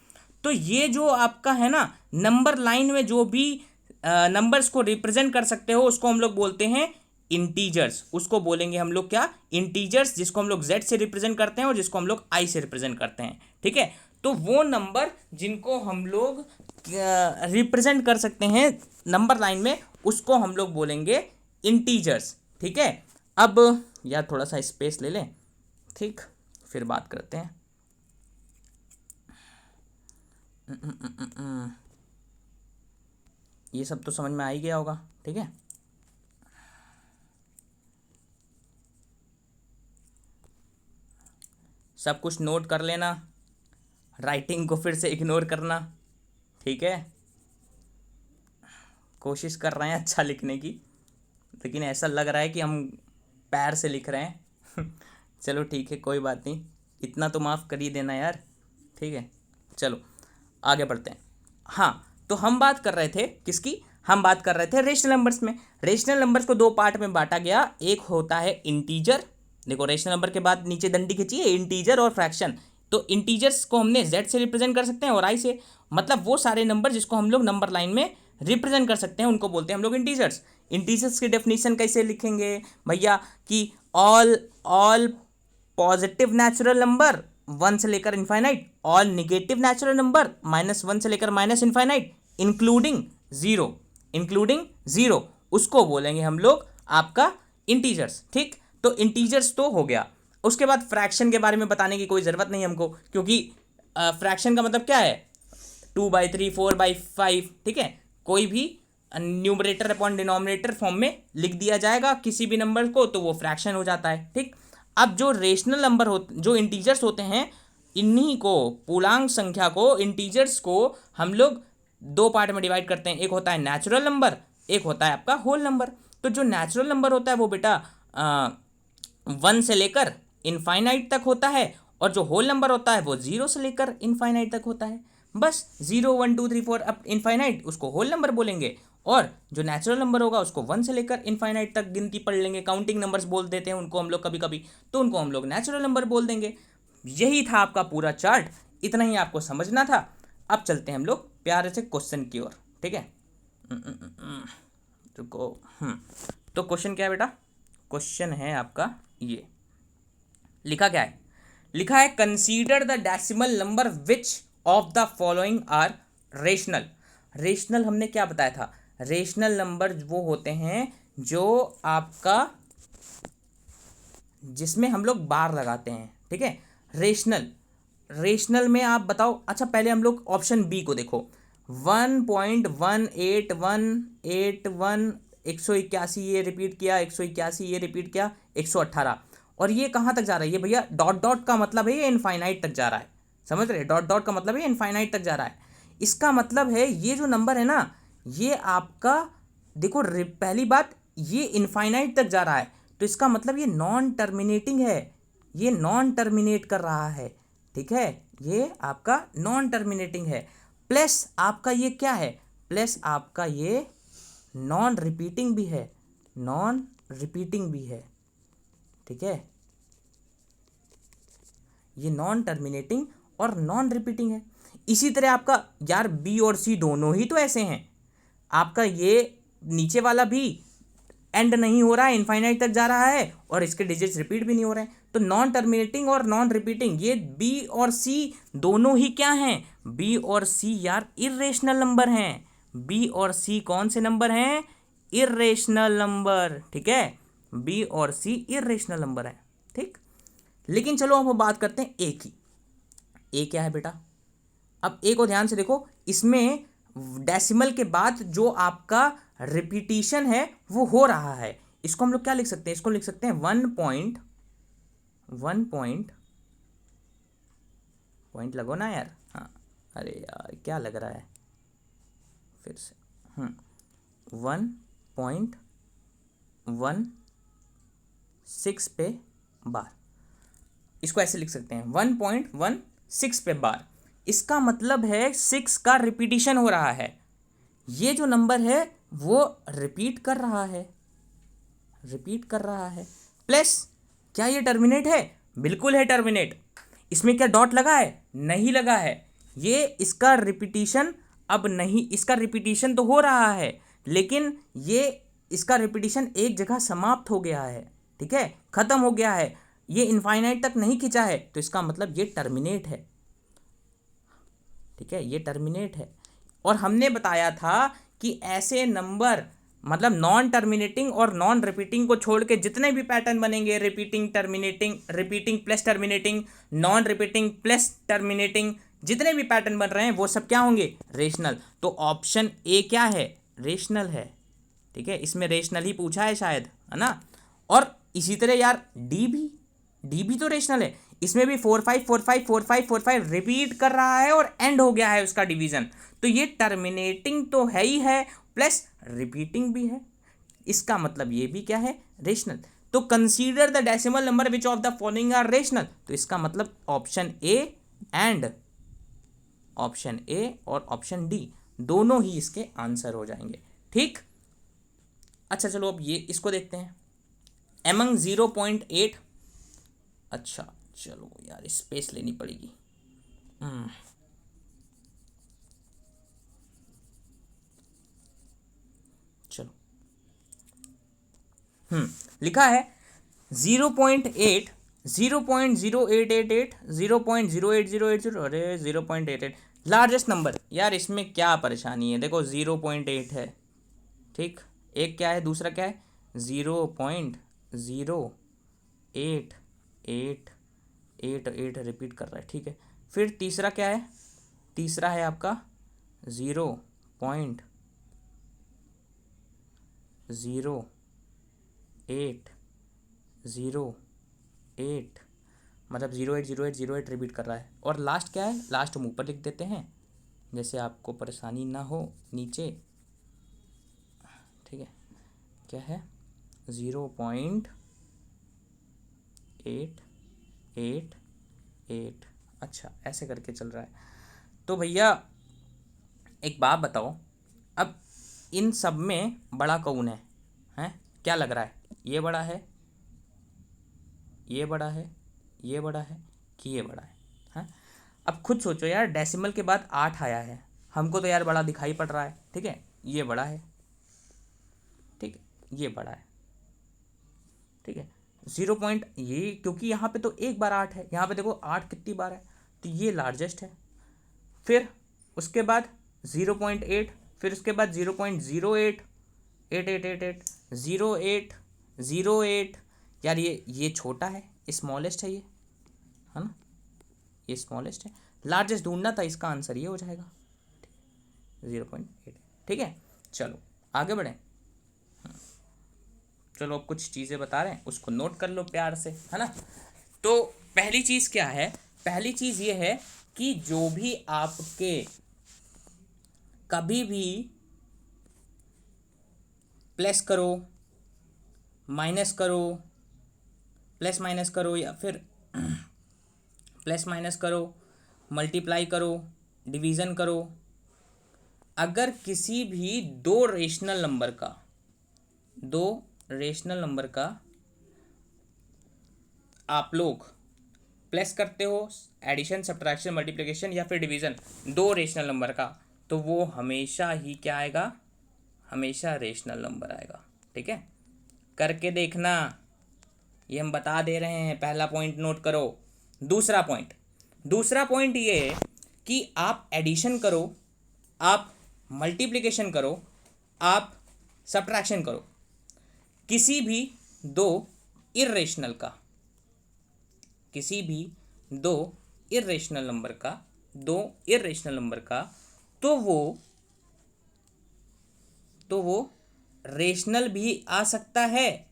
तो ये जो आपका है ना नंबर लाइन में जो भी नंबर्स को रिप्रेजेंट कर सकते हो उसको हम लोग बोलते हैं इंटीजर्स। उसको बोलेंगे हम लोग क्या, इंटीजर्स, जिसको हम लोग z से रिप्रेजेंट करते हैं और जिसको हम लोग i से रिप्रेजेंट करते हैं। ठीक है, तो वो नंबर जिनको हम लोग रिप्रेजेंट कर सकते हैं नंबर लाइन में उसको हम लोग बोलेंगे इंटीजर्स। ठीक है, अब यार थोड़ा सा स्पेस ले लें, ठीक, फिर बात करते हैं। ये सब तो समझ में आ ही गया होगा। ठीक है, सब कुछ नोट कर लेना, राइटिंग को फिर से इग्नोर करना। ठीक है, कोशिश कर रहे हैं अच्छा लिखने की, लेकिन ऐसा लग रहा है कि हम पैर से लिख रहे हैं। चलो ठीक है, कोई बात नहीं, इतना तो माफ़ कर ही देना यार। ठीक है, चलो आगे बढ़ते हैं। हाँ, तो हम बात कर रहे थे किसकी, हम बात कर रहे थे रेशनल नंबर्स में। रेशनल नंबर्स को दो पार्ट में बांटा गया, एक होता है इंटीजर, देखो रेशनल नंबर के बाद नीचे डंडी खींचिए, इंटीजर और फ्रैक्शन। तो इंटीजर्स को हमने z से रिप्रेजेंट कर सकते हैं और i से, मतलब वो सारे नंबर जिसको हम लोग नंबर लाइन में रिप्रेजेंट कर सकते हैं उनको बोलते हैं हम लोग इंटीजर्स। इंटीजर्स की डेफिनेशन कैसे लिखेंगे भैया, कि ऑल पॉजिटिव नेचुरल नंबर 1 से लेकर infinite, all negative natural number -1 से लेकर माइनस इनफाइनाइट, इंक्लूडिंग ज़ीरो, उसको बोलेंगे हम लोग आपका इंटीजर्स। ठीक, तो इंटीजर्स तो हो गया। उसके बाद फ्रैक्शन के बारे में बताने की कोई ज़रूरत नहीं हमको, क्योंकि फ्रैक्शन का मतलब क्या है, 2/3, 4/5। ठीक है, कोई भी न्यूमरेटर अपॉन डिनोमिनेटर फॉर्म में लिख दिया जाएगा किसी भी नंबर को तो वो फ्रैक्शन हो जाता है। ठीक, अब जो रेशनल नंबर जो इंटीजर्स होते हैं, इन्हीं को, पूर्णांक संख्या को, इंटीजर्स को हम लोग दो पार्ट में डिवाइड करते हैं। एक होता है नेचुरल नंबर, एक होता है आपका होल नंबर। तो जो नेचुरल नंबर होता है वो बेटा 1 से लेकर इनफाइनाइट तक होता है, और जो होल नंबर होता है वो 0 से लेकर इनफाइनाइट तक होता है। बस 0, 1, 2, 3, 4 अप इनफाइनाइट, उसको होल नंबर बोलेंगे, और जो नेचुरल नंबर होगा उसको 1 से लेकर इनफाइनाइट तक गिनती पढ़ लेंगे। काउंटिंग नंबर्स बोल देते हैं उनको हम लोग कभी कभी, तो उनको हम लोग नेचुरल नंबर बोल देंगे। यही था आपका पूरा चार्ट, इतना ही आपको समझना था। अब चलते हैं हम लोग प्यारे से क्वेश्चन की ओर। ठीक है, रुको। तो क्वेश्चन क्या है बेटा, क्वेश्चन है आपका ये, लिखा क्या है, लिखा है consider the decimal number which of the following are rational. Rational हमने क्या बताया था, रेशनल नंबर वो होते हैं जो आपका, जिसमें हम लोग बार लगाते हैं। ठीक है, रेशनल में आप बताओ। अच्छा, पहले हम लोग ऑप्शन बी को देखो, 1.18181, 181 ये रिपीट किया, 181 ये रिपीट किया, 118, और ये कहाँ तक जा रहा है ये भैया, डॉट डॉट का मतलब है ये इनफाइनाइट तक जा रहा है। समझ रहे, डॉट डॉट का मतलब है इनफाइनाइट तक जा रहा है। इसका मतलब है ये जो नंबर है ना, ये आपका, देखो पहली बात, ये इनफाइनाइट तक जा रहा है, तो इसका मतलब ये नॉन टर्मिनेटिंग है, ये नॉन टर्मिनेट कर रहा है। ठीक है, ये आपका नॉन टर्मिनेटिंग है। प्लस आपका ये क्या है, प्लस आपका ये नॉन रिपीटिंग भी है, नॉन रिपीटिंग भी है। ठीक है, ये नॉन टर्मिनेटिंग और नॉन रिपीटिंग है। इसी तरह आपका यार बी और सी दोनों ही तो ऐसे हैं, आपका ये नीचे वाला भी एंड नहीं हो रहा है, इनफाइनाइट तक जा रहा है, और इसके डिजिट्स रिपीट भी नहीं हो रहे हैं। तो नॉन टर्मिनेटिंग और नॉन रिपीटिंग, ये बी और सी दोनों ही क्या हैं, बी और सी यार इर्रेशनल नंबर हैं। बी और सी कौन से नंबर हैं, इर्रेशनल नंबर। ठीक है, बी और सी इर्रेशनल नंबर है। ठीक, लेकिन चलो अब हम बात करते हैं ए की। ए क्या है बेटा, अब ए को ध्यान से देखो, इसमें डेसिमल के बाद जो आपका रिपीटिशन है वो हो रहा है। इसको हम लोग क्या लिख सकते हैं, इसको लिख सकते हैं 1 पॉइंट लगो ना यार, हाँ, अरे यार क्या लग रहा है, फिर से 1 1.16 पे बार। इसको ऐसे लिख सकते हैं 1.16 पे बार। इसका मतलब है 6 का रिपीटिशन हो रहा है। ये जो नंबर है वो रिपीट कर रहा है, प्लस क्या ये टर्मिनेट है? बिल्कुल है टर्मिनेट। इसमें क्या डॉट लगा है? नहीं लगा है। ये इसका रिपीटिशन अब नहीं, इसका रिपीटिशन तो हो रहा है लेकिन ये इसका रिपीटिशन एक जगह समाप्त हो गया है, ठीक है, खत्म हो गया है, ये इनफाइनाइट तक नहीं खिंचा है, तो इसका मतलब ये टर्मिनेट है, ठीक है, ये टर्मिनेट है। और हमने बताया था कि ऐसे नंबर मतलब नॉन टर्मिनेटिंग और नॉन रिपीटिंग को छोड़ के जितने भी पैटर्न बनेंगे, repeating, terminating, repeating plus terminating, non repeating plus terminating, जितने भी पैटर्न बन रहे हैं वो सब क्या होंगे? रेशनल। तो ऑप्शन ए क्या है? रेशनल है, ठीक है, इसमें रेशनल ही पूछा है शायद, है ना। और इसी तरह यार डी भी तो रेशनल है। इसमें भी 4 5 4 5 4 5 4 5 रिपीट कर रहा है और एंड हो गया है उसका डिवीजन। तो ये टर्मिनेटिंग तो है ही है प्लस रिपीटिंग भी है। इसका मतलब ये भी क्या है? रेशनल। तो consider the decimal number which of the following are rational. तो इसका मतलब option A and option A और ऑप्शन डी दोनों ही इसके आंसर हो जाएंगे, ठीक। अच्छा चलो अब ये इसको देखते हैं। एमंग 0.8। अच्छा चलो यार स्पेस लेनी पड़ेगी। चलो लिखा है 0.8 0.0888 0.08080 अरे 0.88 लार्जेस्ट नंबर। यार इसमें क्या परेशानी है? देखो 0.8 है, ठीक, एक क्या है, दूसरा क्या है? 0.0888 रिपीट कर रहा है, ठीक है। फिर तीसरा क्या है? तीसरा है आपका 0.08 मतलब 0.80808 रिपीट कर रहा है। और लास्ट क्या है? लास्ट हम ऊपर लिख देते हैं जैसे आपको परेशानी ना हो नीचे, ठीक है। क्या है? 0.888। अच्छा ऐसे करके चल रहा है। तो भैया एक बात बताओ, अब इन सब में बड़ा कौन है? हैं क्या लग रहा है? ये बड़ा है, ये बड़ा है, ये बड़ा है कि ये बड़ा है? हैं अब खुद सोचो यार, डेसिमल के बाद 8 आया है, हमको तो यार बड़ा दिखाई पड़ रहा है, ठीक है, ये बड़ा है, ठीक है, ये बड़ा है, ठीक है। 0 पॉइंट ये क्योंकि यहाँ पे तो एक बार 8 है, यहाँ पे देखो 8 कितनी बार है, तो ये लार्जेस्ट है। फिर उसके बाद 0.8, फिर उसके बाद 0.088888 0808 यार ये छोटा है, स्मॉलेस्ट है ये, है ना, ये स्मॉलेस्ट है। लार्जेस्ट ढूंढना था, इसका आंसर ये हो जाएगा 0.8, ठीक है। चलो आगे बढ़ें। चलो अब कुछ चीज़ें बता रहे हैं उसको नोट कर लो प्यार से, है ना। तो पहली चीज़ क्या है? पहली चीज़ ये है कि जो भी आपके कभी भी प्लस करो, माइनस करो, प्लस माइनस करो, या फिर प्लस माइनस करो, मल्टीप्लाई करो, डिवीज़न करो, अगर किसी भी दो रेशनल नंबर का आप लोग प्लस करते हो, एडिशन, सब्ट्रैक्शन, मल्टीप्लिकेशन या फिर डिवीज़न, दो रेशनल नंबर का, तो वो हमेशा ही क्या आएगा? हमेशा रेशनल नंबर आएगा, ठीक है। करके देखना, ये हम बता दे रहे हैं। पहला पॉइंट नोट करो। दूसरा पॉइंट ये है कि आप एडिशन करो, आप मल्टीप्लिकेशन करो, आप सब्ट्रैक्शन करो, किसी भी दो इर्रेशनल नंबर का तो वो रेशनल भी आ सकता है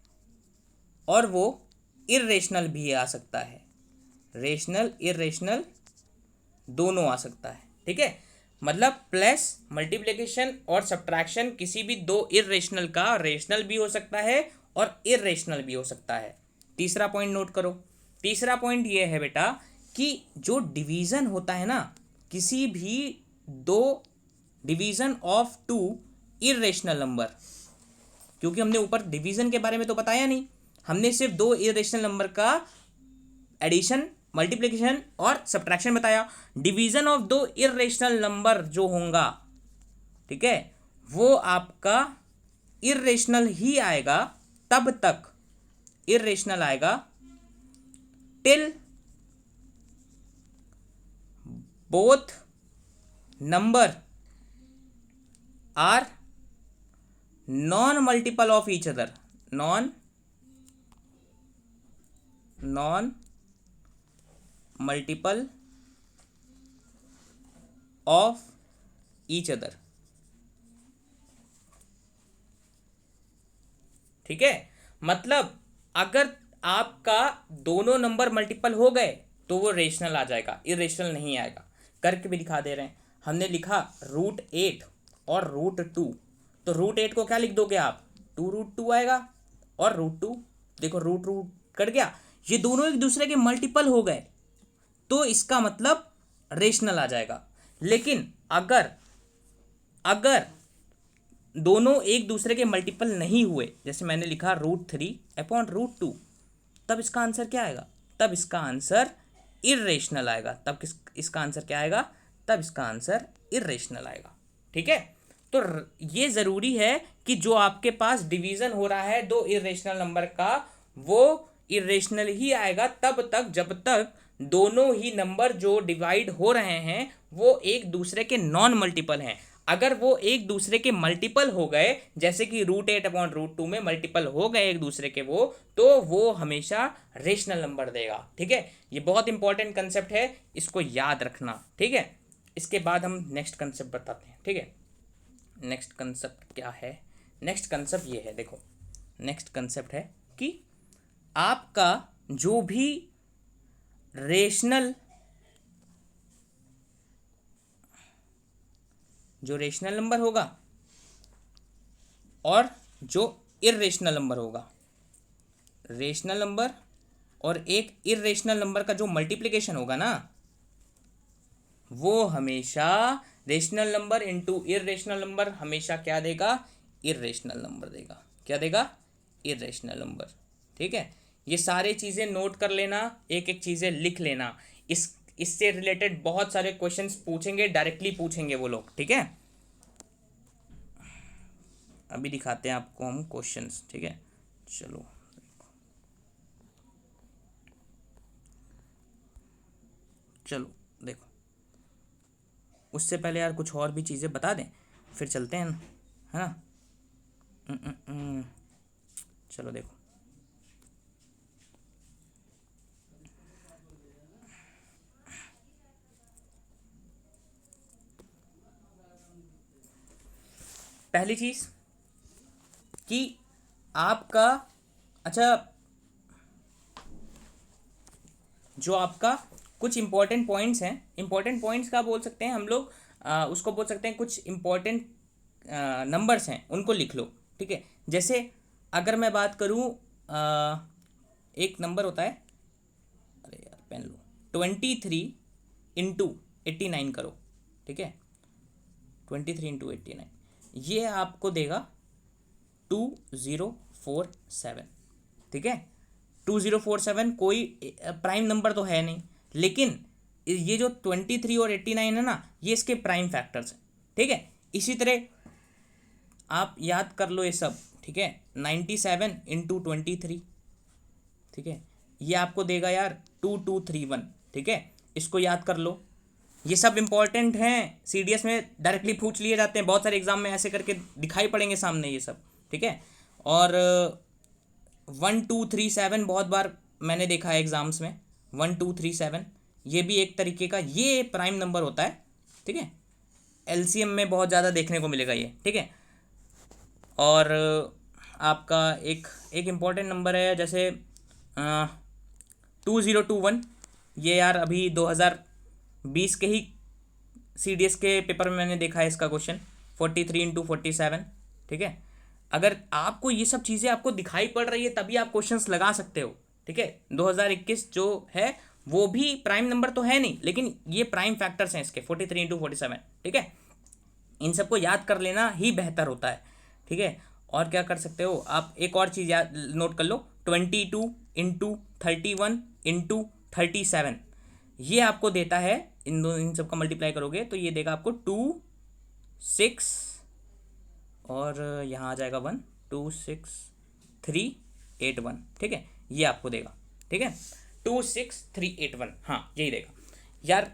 और वो इर्रेशनल भी आ सकता है। रेशनल इर्रेशनल दोनों आ सकता है, ठीक है। मतलब प्लस मल्टीप्लिकेशन और सब्ट्रैक्शन किसी भी दो इर्रेशनल का रेशनल भी हो सकता है और इर्रेशनल भी हो सकता है। तीसरा पॉइंट नोट करो। तीसरा पॉइंट ये है बेटा कि जो डिवीज़न होता है ना, किसी भी दो division of two irrational number, क्योंकि हमने ऊपर डिवीज़न के बारे में तो बताया नहीं, हमने सिर्फ दो इर्रेशनल नंबर का एडिशन, मल्टीप्लिकेशन और सब्ट्रैक्शन बताया। डिवीजन ऑफ दो इर्रेशनल नंबर जो होगा, ठीक है, वो आपका इर्रेशनल ही आएगा, तब तक इर्रेशनल आएगा till both number are non multiple of each other, non multiple of each other. ठीक है, मतलब अगर आपका दोनों नंबर मल्टीपल हो गए तो वो रेशनल आ जाएगा, इरेशनल नहीं आएगा। करके भी दिखा दे रहे हैं। हमने लिखा √8 और √2, तो √8 को क्या लिख दोगे आप, 2√2 आएगा, और √2 देखो रूट कट गया, ये दोनों एक दूसरे के मल्टीपल हो गए तो इसका मतलब रेशनल आ जाएगा। लेकिन अगर दोनों एक दूसरे के मल्टीपल नहीं हुए, जैसे मैंने लिखा √3/√2, तब इसका आंसर क्या आएगा, तब इसका आंसर इर्रेशनल आएगा। तब इसका आंसर क्या आएगा, तब इसका आंसर इर्रेशनल आएगा। ठीक है, तो ये ज़रूरी है कि जो आपके पास डिवीज़न हो रहा है दो इर्रेशनल नंबर का, वो इर्रेशनल ही आएगा तब तक जब तक दोनों ही नंबर जो डिवाइड हो रहे हैं वो एक दूसरे के नॉन मल्टीपल हैं। अगर वो एक दूसरे के मल्टीपल हो गए, जैसे कि √8/√2 में मल्टीपल हो गए एक दूसरे के तो वो हमेशा रेशनल नंबर देगा। ठीक है, ये बहुत इंपॉर्टेंट कंसेप्ट है, इसको याद रखना। ठीक है, इसके बाद हम नेक्स्ट कंसेप्ट बताते हैं। ठीक है, नेक्स्ट कंसेप्ट क्या है, नेक्स्ट कंसेप्ट ये है, देखो नेक्स्ट कंसेप्ट है कि आपका जो भी रेशनल नंबर होगा और जो इर्रेशनल नंबर होगा, रेशनल नंबर और एक इर्रेशनल नंबर का जो मल्टीप्लिकेशन होगा ना, वो हमेशा rational number into irrational number हमेशा क्या देगा, इर्रेशनल नंबर देगा। क्या देगा, इर्रेशनल नंबर। ठीक है, ये सारी चीज़ें नोट कर लेना, एक एक चीज़ें लिख लेना। इससे रिलेटेड बहुत सारे क्वेश्चंस पूछेंगे, डायरेक्टली पूछेंगे वो लोग। ठीक है, अभी दिखाते हैं आपको हम क्वेश्चंस। ठीक है, चलो देखो, उससे पहले यार कुछ और भी चीज़ें बता दें, फिर चलते हैं, है ना। चलो देखो, पहली चीज़ कि आपका, अच्छा, जो आपका कुछ इंपॉर्टेंट पॉइंट्स हैं, इंपॉर्टेंट पॉइंट्स का बोल सकते हैं हम लोग, उसको बोल सकते हैं कुछ इंपॉर्टेंट नंबर्स हैं, उनको लिख लो। ठीक है, जैसे अगर मैं बात करूँ, एक नंबर होता है, अरे यार पेन लो, 23 × 89 करो। ठीक है, 23 × 89 ये आपको देगा 2047। ठीक है, 2047 कोई प्राइम नंबर तो है नहीं, लेकिन ये जो 23 और 89 है ना, ये इसके प्राइम फैक्टर्स हैं। ठीक है, इसी तरह आप याद कर लो ये सब। ठीक है, 97 × 23, ठीक है, ये आपको देगा यार 2231। ठीक है, इसको याद कर लो। ये सब इंपॉर्टेंट हैं, सीडीएस में डायरेक्टली पूछ लिए जाते हैं, बहुत सारे एग्जाम में ऐसे करके दिखाई पड़ेंगे सामने ये सब। ठीक है, और 1237 बहुत बार मैंने देखा है एग्जाम्स में, 1237 ये भी एक तरीके का ये प्राइम नंबर होता है। ठीक है, एलसीएम में बहुत ज़्यादा देखने को मिलेगा ये। ठीक है, और आपका एक इम्पॉर्टेंट नंबर है जैसे 2021, ये यार अभी 2020 के ही CDS के पेपर में मैंने देखा है इसका क्वेश्चन 43 × 47। ठीक है, अगर आपको ये सब चीज़ें आपको दिखाई पड़ रही है तभी आप क्वेश्चंस लगा सकते हो। ठीक है, 2021 जो है वो भी प्राइम नंबर तो है नहीं, लेकिन ये प्राइम फैक्टर्स हैं इसके 43 × 47। ठीक है, इन सबको याद कर लेना ही बेहतर होता है। ठीक है, और क्या कर सकते हो आप, एक और चीज़ याद नोट कर लो, 22 × 31 × 37, ये आपको देता है, इन सबका मल्टीप्लाई करोगे तो ये देगा आपको 2 6 और यहाँ आ जाएगा 1 2 6 3 8 1। ठीक है, ये आपको देगा। ठीक है, 2 6 3 8 1, हाँ यही देगा यार।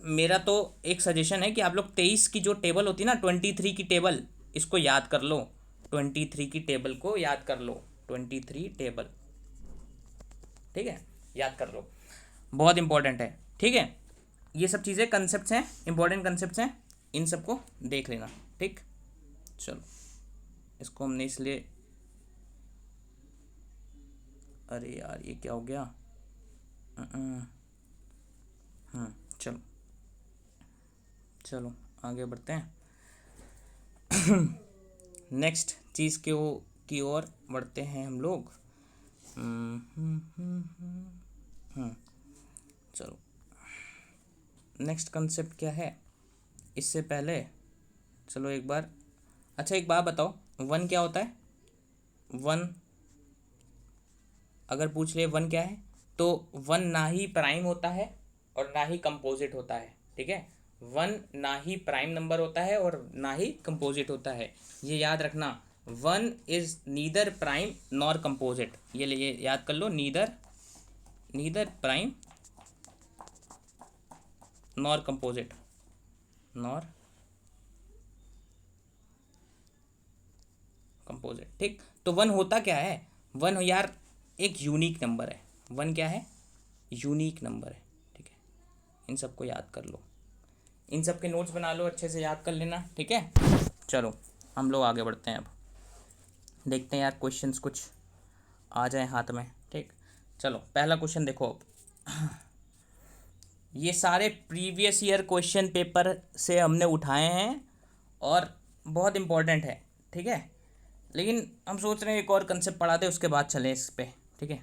मेरा तो एक सजेशन है कि आप लोग 23 की जो टेबल होती है ना, 23 की टेबल, इसको याद कर लो। 23 की टेबल को याद कर लो, 23 टेबल। ठीक है, याद कर लो, बहुत इंपॉर्टेंट है। ठीक है, ये सब चीज़ें कंसेप्ट हैं, इंपॉर्टेंट कंसेप्ट हैं, इन सबको देख लेना। ठीक, चलो इसको हमने इसलिए, अरे यार ये क्या हो गया। चलो चलो आगे बढ़ते हैं। नेक्स्ट चीज़ की ओर बढ़ते हैं हम लोग। चलो नेक्स्ट कंसेप्ट क्या है, इससे पहले चलो एक बार, अच्छा एक बात बताओ, 1 क्या होता है? 1 अगर पूछ ले 1 क्या है, तो 1 ना ही प्राइम होता है और ना ही कंपोजिट होता है। ठीक है, 1 ना ही प्राइम नंबर होता है और ना ही कंपोजिट होता है, ये याद रखना। 1 is neither prime nor composite, ये याद कर लो, neither prime nor composite, nor composite. ठीक, तो 1 होता क्या है? 1 यार एक यूनिक नंबर है। 1 क्या है? यूनिक नंबर है। ठीक है, इन सबको याद कर लो, इन सब के नोट्स बना लो, अच्छे से याद कर लेना। ठीक है, चलो हम लोग आगे बढ़ते हैं। अब देखते हैं यार क्वेश्चंस कुछ आ जाए हाथ में। ठीक, चलो पहला क्वेश्चन देखो। अब ये सारे प्रीवियस ईयर क्वेश्चन पेपर से हमने उठाए हैं और बहुत इम्पोर्टेंट है। ठीक है, लेकिन हम सोच रहे हैं एक और कंसेप्ट पढ़ा दे, उसके बाद चलें इस पे। ठीक है,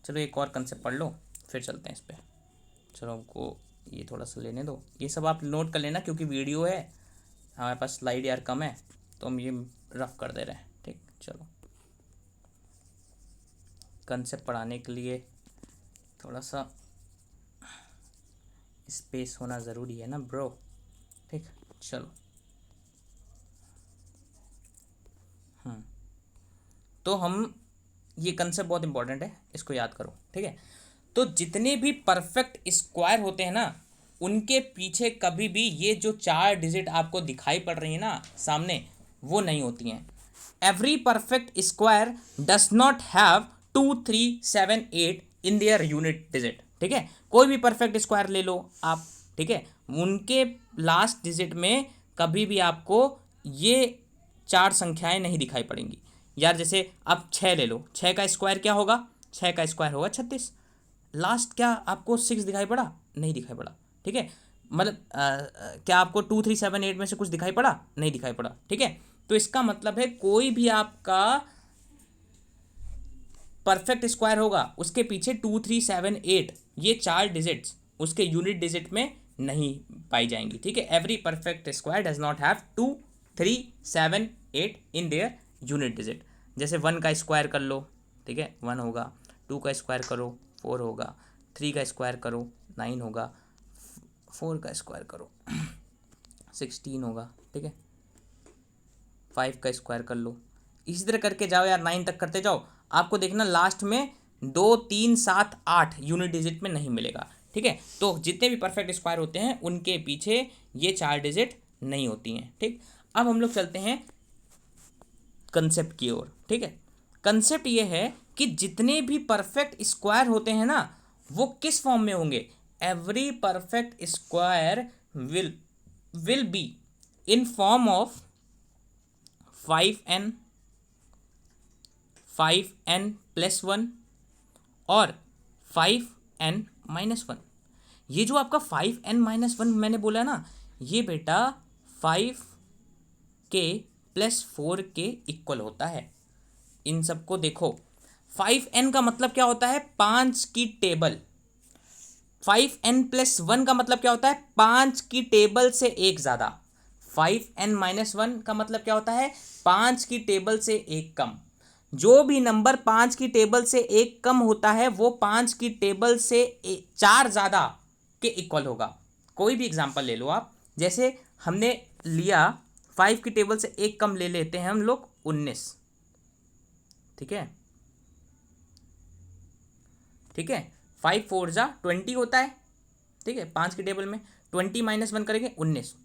चलो एक और कंसेप्ट पढ़ लो फिर चलते हैं इस पे। चलो हमको ये थोड़ा सा लेने दो, ये सब आप नोट कर लेना क्योंकि वीडियो है, हमारे पास स्लाइड यार कम है तो हम ये रफ कर दे रहे हैं। ठीक, चलो कंसेप्ट पढ़ाने के लिए थोड़ा सा स्पेस होना ज़रूरी है ना ब्रो। ठीक, चलो तो हम, ये कंसेप्ट बहुत इंपॉर्टेंट है, इसको याद करो। ठीक है, तो जितने भी परफेक्ट स्क्वायर होते हैं ना, उनके पीछे कभी भी ये जो 4 डिजिट आपको दिखाई पड़ रही है ना सामने, वो नहीं होती हैं। Every perfect square does not have 2 3 7 8 in their unit digit. ठीक है, कोई भी परफेक्ट स्क्वायर ले लो आप। ठीक है, उनके लास्ट डिजिट में कभी भी आपको ये 4 संख्याएं नहीं दिखाई पड़ेंगी। यार जैसे आप 6 ले लो, 6 का स्क्वायर क्या होगा? 6 का स्क्वायर होगा 36। लास्ट क्या आपको 6 दिखाई पड़ा? नहीं दिखाई पड़ा। ठीक है, मतलब क्या आपको 2 3 7 8 में से कुछ दिखाई पड़ा? नहीं दिखाई पड़ा। ठीक है, तो इसका मतलब है कोई भी आपका परफेक्ट स्क्वायर होगा उसके पीछे 2 3 7 8 ये 4 डिजिट्स उसके यूनिट डिजिट में नहीं पाई जाएंगी। ठीक है, every perfect square does not have 2 3 7 8 in their unit digit. जैसे 1 का स्क्वायर कर लो, ठीक है 1 होगा, 2 का स्क्वायर करो 4 होगा, 3 का स्क्वायर करो 9 होगा, 4 का स्क्वायर करो 16 होगा। ठीक है, 5 का स्क्वायर कर लो, इसी तरह करके जाओ यार, 9 तक करते जाओ, आपको देखना लास्ट में 2 3 7 8 यूनिट डिजिट में नहीं मिलेगा। ठीक है, तो जितने भी परफेक्ट स्क्वायर होते हैं उनके पीछे ये 4 डिजिट नहीं होती हैं। ठीक, अब हम लोग चलते हैं कंसेप्ट की ओर। ठीक है, कंसेप्ट ये है कि जितने भी परफेक्ट स्क्वायर होते हैं ना वो किस फॉर्म में होंगे? Every perfect square will be in form of 5n 5n+1 और 5n-1। ये जो आपका 5n-1 मैंने बोला ना, ये बेटा 5k + 4k इक्वल होता है। इन सबको देखो, 5n का मतलब क्या होता है, 5 की टेबल। 5n+1 का मतलब क्या होता है, 5 की टेबल से एक ज़्यादा। 5n-1 का मतलब क्या होता है, 5 की टेबल से एक कम। जो भी नंबर 5 की टेबल से एक कम होता है वो 5 की टेबल से 4 ज़्यादा के इक्वल होगा। कोई भी एग्जांपल ले लो आप, जैसे हमने लिया 5 की टेबल से एक कम ले लेते हैं हम लोग 19, ठीक है, ठीक है। 5 4 जा 20 होता है, ठीक है, 5 की टेबल में 20-1 करेंगे 19।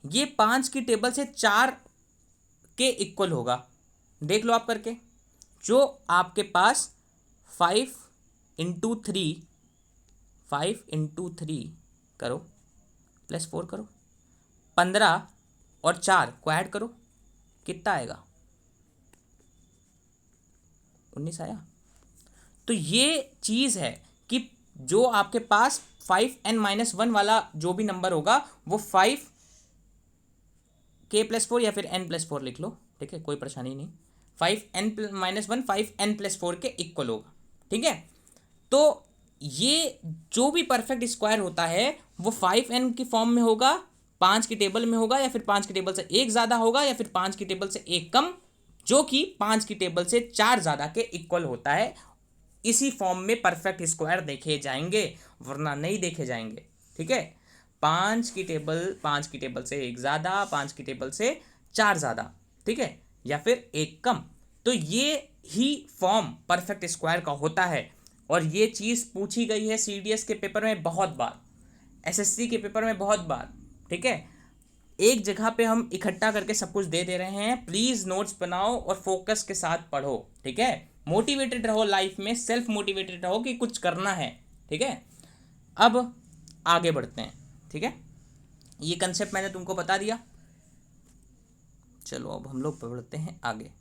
ये 5 की टेबल से 4 के इक्वल होगा। देख लो आप करके, जो आपके पास 5 × 3, 5 × 3 करो +4 करो, 15 और 4 को ऐड करो, कितना आएगा, 19 आया। तो ये चीज़ है कि जो आपके पास 5n-1 वाला जो भी नंबर होगा वो 5k+4 या फिर n+4 लिख लो, ठीक है, कोई परेशानी नहीं। 5n-1 5n+4 के इक्वल होगा, ठीक है। तो ये जो भी परफेक्ट स्क्वायर होता है वो 5n की फॉर्म में होगा, 5 की टेबल में होगा, या फिर 5 की टेबल से एक ज़्यादा होगा, या फिर 5 की टेबल से एक कम, जो कि 5 की टेबल से 4 ज़्यादा के इक्वल होता है। इसी फॉर्म में परफेक्ट स्क्वायर देखे जाएंगे, वरना नहीं देखे जाएंगे, ठीक है। 5 की टेबल से एक ज़्यादा, 5 की टेबल से 4 ज़्यादा, ठीक है, या फिर एक कम। तो ये ही फॉर्म परफेक्ट स्क्वायर का होता है। और ये चीज़ पूछी गई है CDS के पेपर में बहुत बार, SSC के पेपर में बहुत बार, ठीक है। एक जगह पे हम इकट्ठा करके सब कुछ दे रहे हैं। प्लीज़ नोट्स बनाओ और फोकस के साथ पढ़ो, ठीक है। मोटिवेटेड रहो, लाइफ में सेल्फ मोटिवेटेड रहो कि कुछ करना है, ठीक है। अब आगे बढ़ते हैं, ठीक है। ये कंसेप्ट मैंने तुमको बता दिया। चलो अब हम लोग बढ़ते हैं आगे।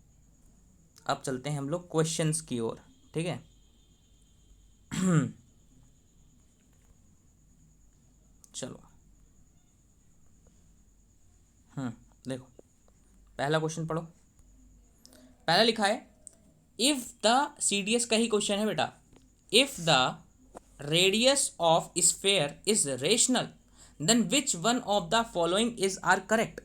अब चलते हैं हम लोग क्वेश्चंस की ओर, ठीक है। चलो देखो, पहला क्वेश्चन पढ़ो। पहला लिखा है, इफ द CDS का ही क्वेश्चन है बेटा, if the radius of sphere is rational then which one of the following is are correct.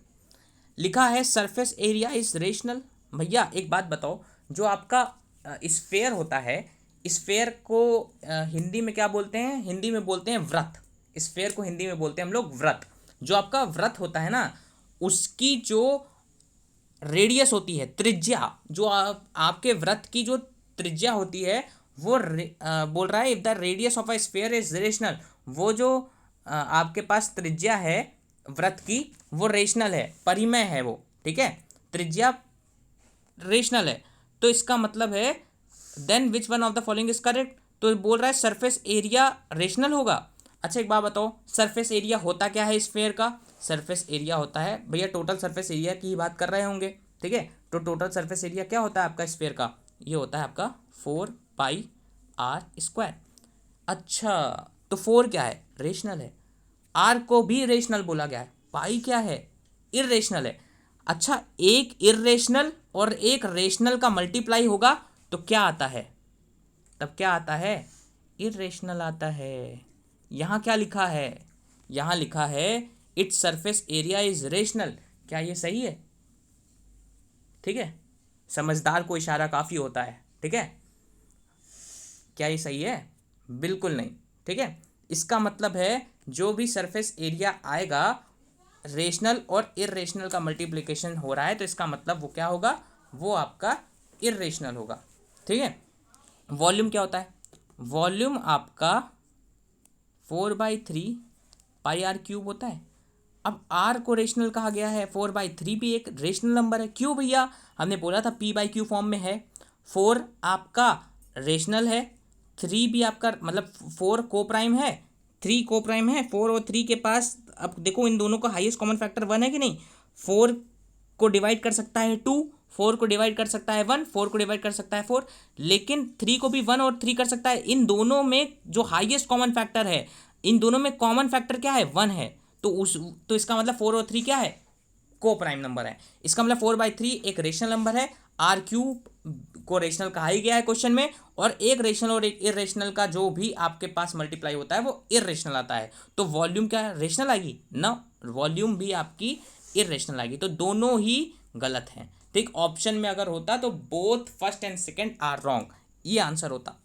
लिखा है सरफेस एरिया इज रेशनल। भैया एक बात बताओ, जो आपका स्फेयर होता है, स्फेयर को हिंदी में क्या बोलते हैं, हिंदी में बोलते हैं व्रत। स्फेयर को हिंदी में बोलते हैं हम लोग व्रत। जो आपका व्रत होता है ना, उसकी जो रेडियस होती है, त्रिज्या, जो आपके व्रत की जो त्रिज्या होती है वो बोल रहा है if the radius of a sphere is rational. वो जो आपके पास त्रिज्या है व्रत की वो रेशनल है, परिमेय है वो, ठीक है, त्रिज्या रेशनल है। तो इसका मतलब है then which one of the following is correct. तो बोल रहा है सरफेस एरिया रेशनल होगा। अच्छा एक बात बताओ, सरफेस एरिया होता क्या है स्फेयर का। सरफेस एरिया होता है भैया, टोटल सरफेस एरिया की ही बात कर रहे होंगे, ठीक है। तो टोटल सरफेस एरिया क्या होता है आपका स्फेयर का, ये होता है आपका 4πr²। अच्छा, तो 4 क्या है, रेशनल है। आर को भी रेशनल बोला गया है, पाई क्या है, इरेशनल है। अच्छा, एक इरेशनल और एक रेशनल का मल्टीप्लाई होगा तो क्या आता है, तब क्या आता है, इरेशनल आता है। यहाँ क्या लिखा है, यहाँ लिखा है its surface area is rational. क्या ये सही है, ठीक है, समझदार को इशारा काफ़ी होता है, ठीक है। क्या ये सही है, बिल्कुल नहीं, ठीक है। इसका मतलब है जो भी सरफेस एरिया आएगा, रेशनल और इरेशनल का मल्टीप्लिकेशन हो रहा है, तो इसका मतलब वो क्या होगा, वो आपका इरेशनल होगा, ठीक है। वॉल्यूम क्या होता है, वॉल्यूम आपका 4/3πr³ होता है। अब r को रेशनल कहा गया है, 4/3 भी एक रेशनल नंबर है। क्यों भैया, हमने बोला था p/q फॉर्म में है। 4 आपका रेशनल है, 3 भी आपका, मतलब 4 को प्राइम है, 3 को प्राइम है। 4 और 3 के पास, अब देखो इन दोनों का हाईएस्ट कॉमन फैक्टर 1 है कि नहीं। 4 को डिवाइड कर सकता है 2, 4 को डिवाइड कर सकता है 1, 4 को डिवाइड कर सकता है 4, लेकिन 3 को भी 1 और 3 कर सकता है। इन दोनों में जो हाईएस्ट कॉमन फैक्टर है इन दोनों में कॉमन फैक्टर क्या है, 1 है, तो इसका मतलब 4 और 3 क्या है, को प्राइम नंबर है। इसका मतलब 4/3 एक रेशनल नंबर है, आर क्यूब को रेशनल कहा ही गया है क्वेश्चन में, और एक रेशनल और एक इरेशनल का जो भी आपके पास मल्टीप्लाई होता है वो इरेशनल आता है, तो वॉल्यूम क्या रेशनल आएगी ना, वॉल्यूम भी आपकी इरेशनल आएगी, तो दोनों ही गलत हैं। ठीक, ऑप्शन में अगर होता तो both first and second are wrong, ये आंसर होता।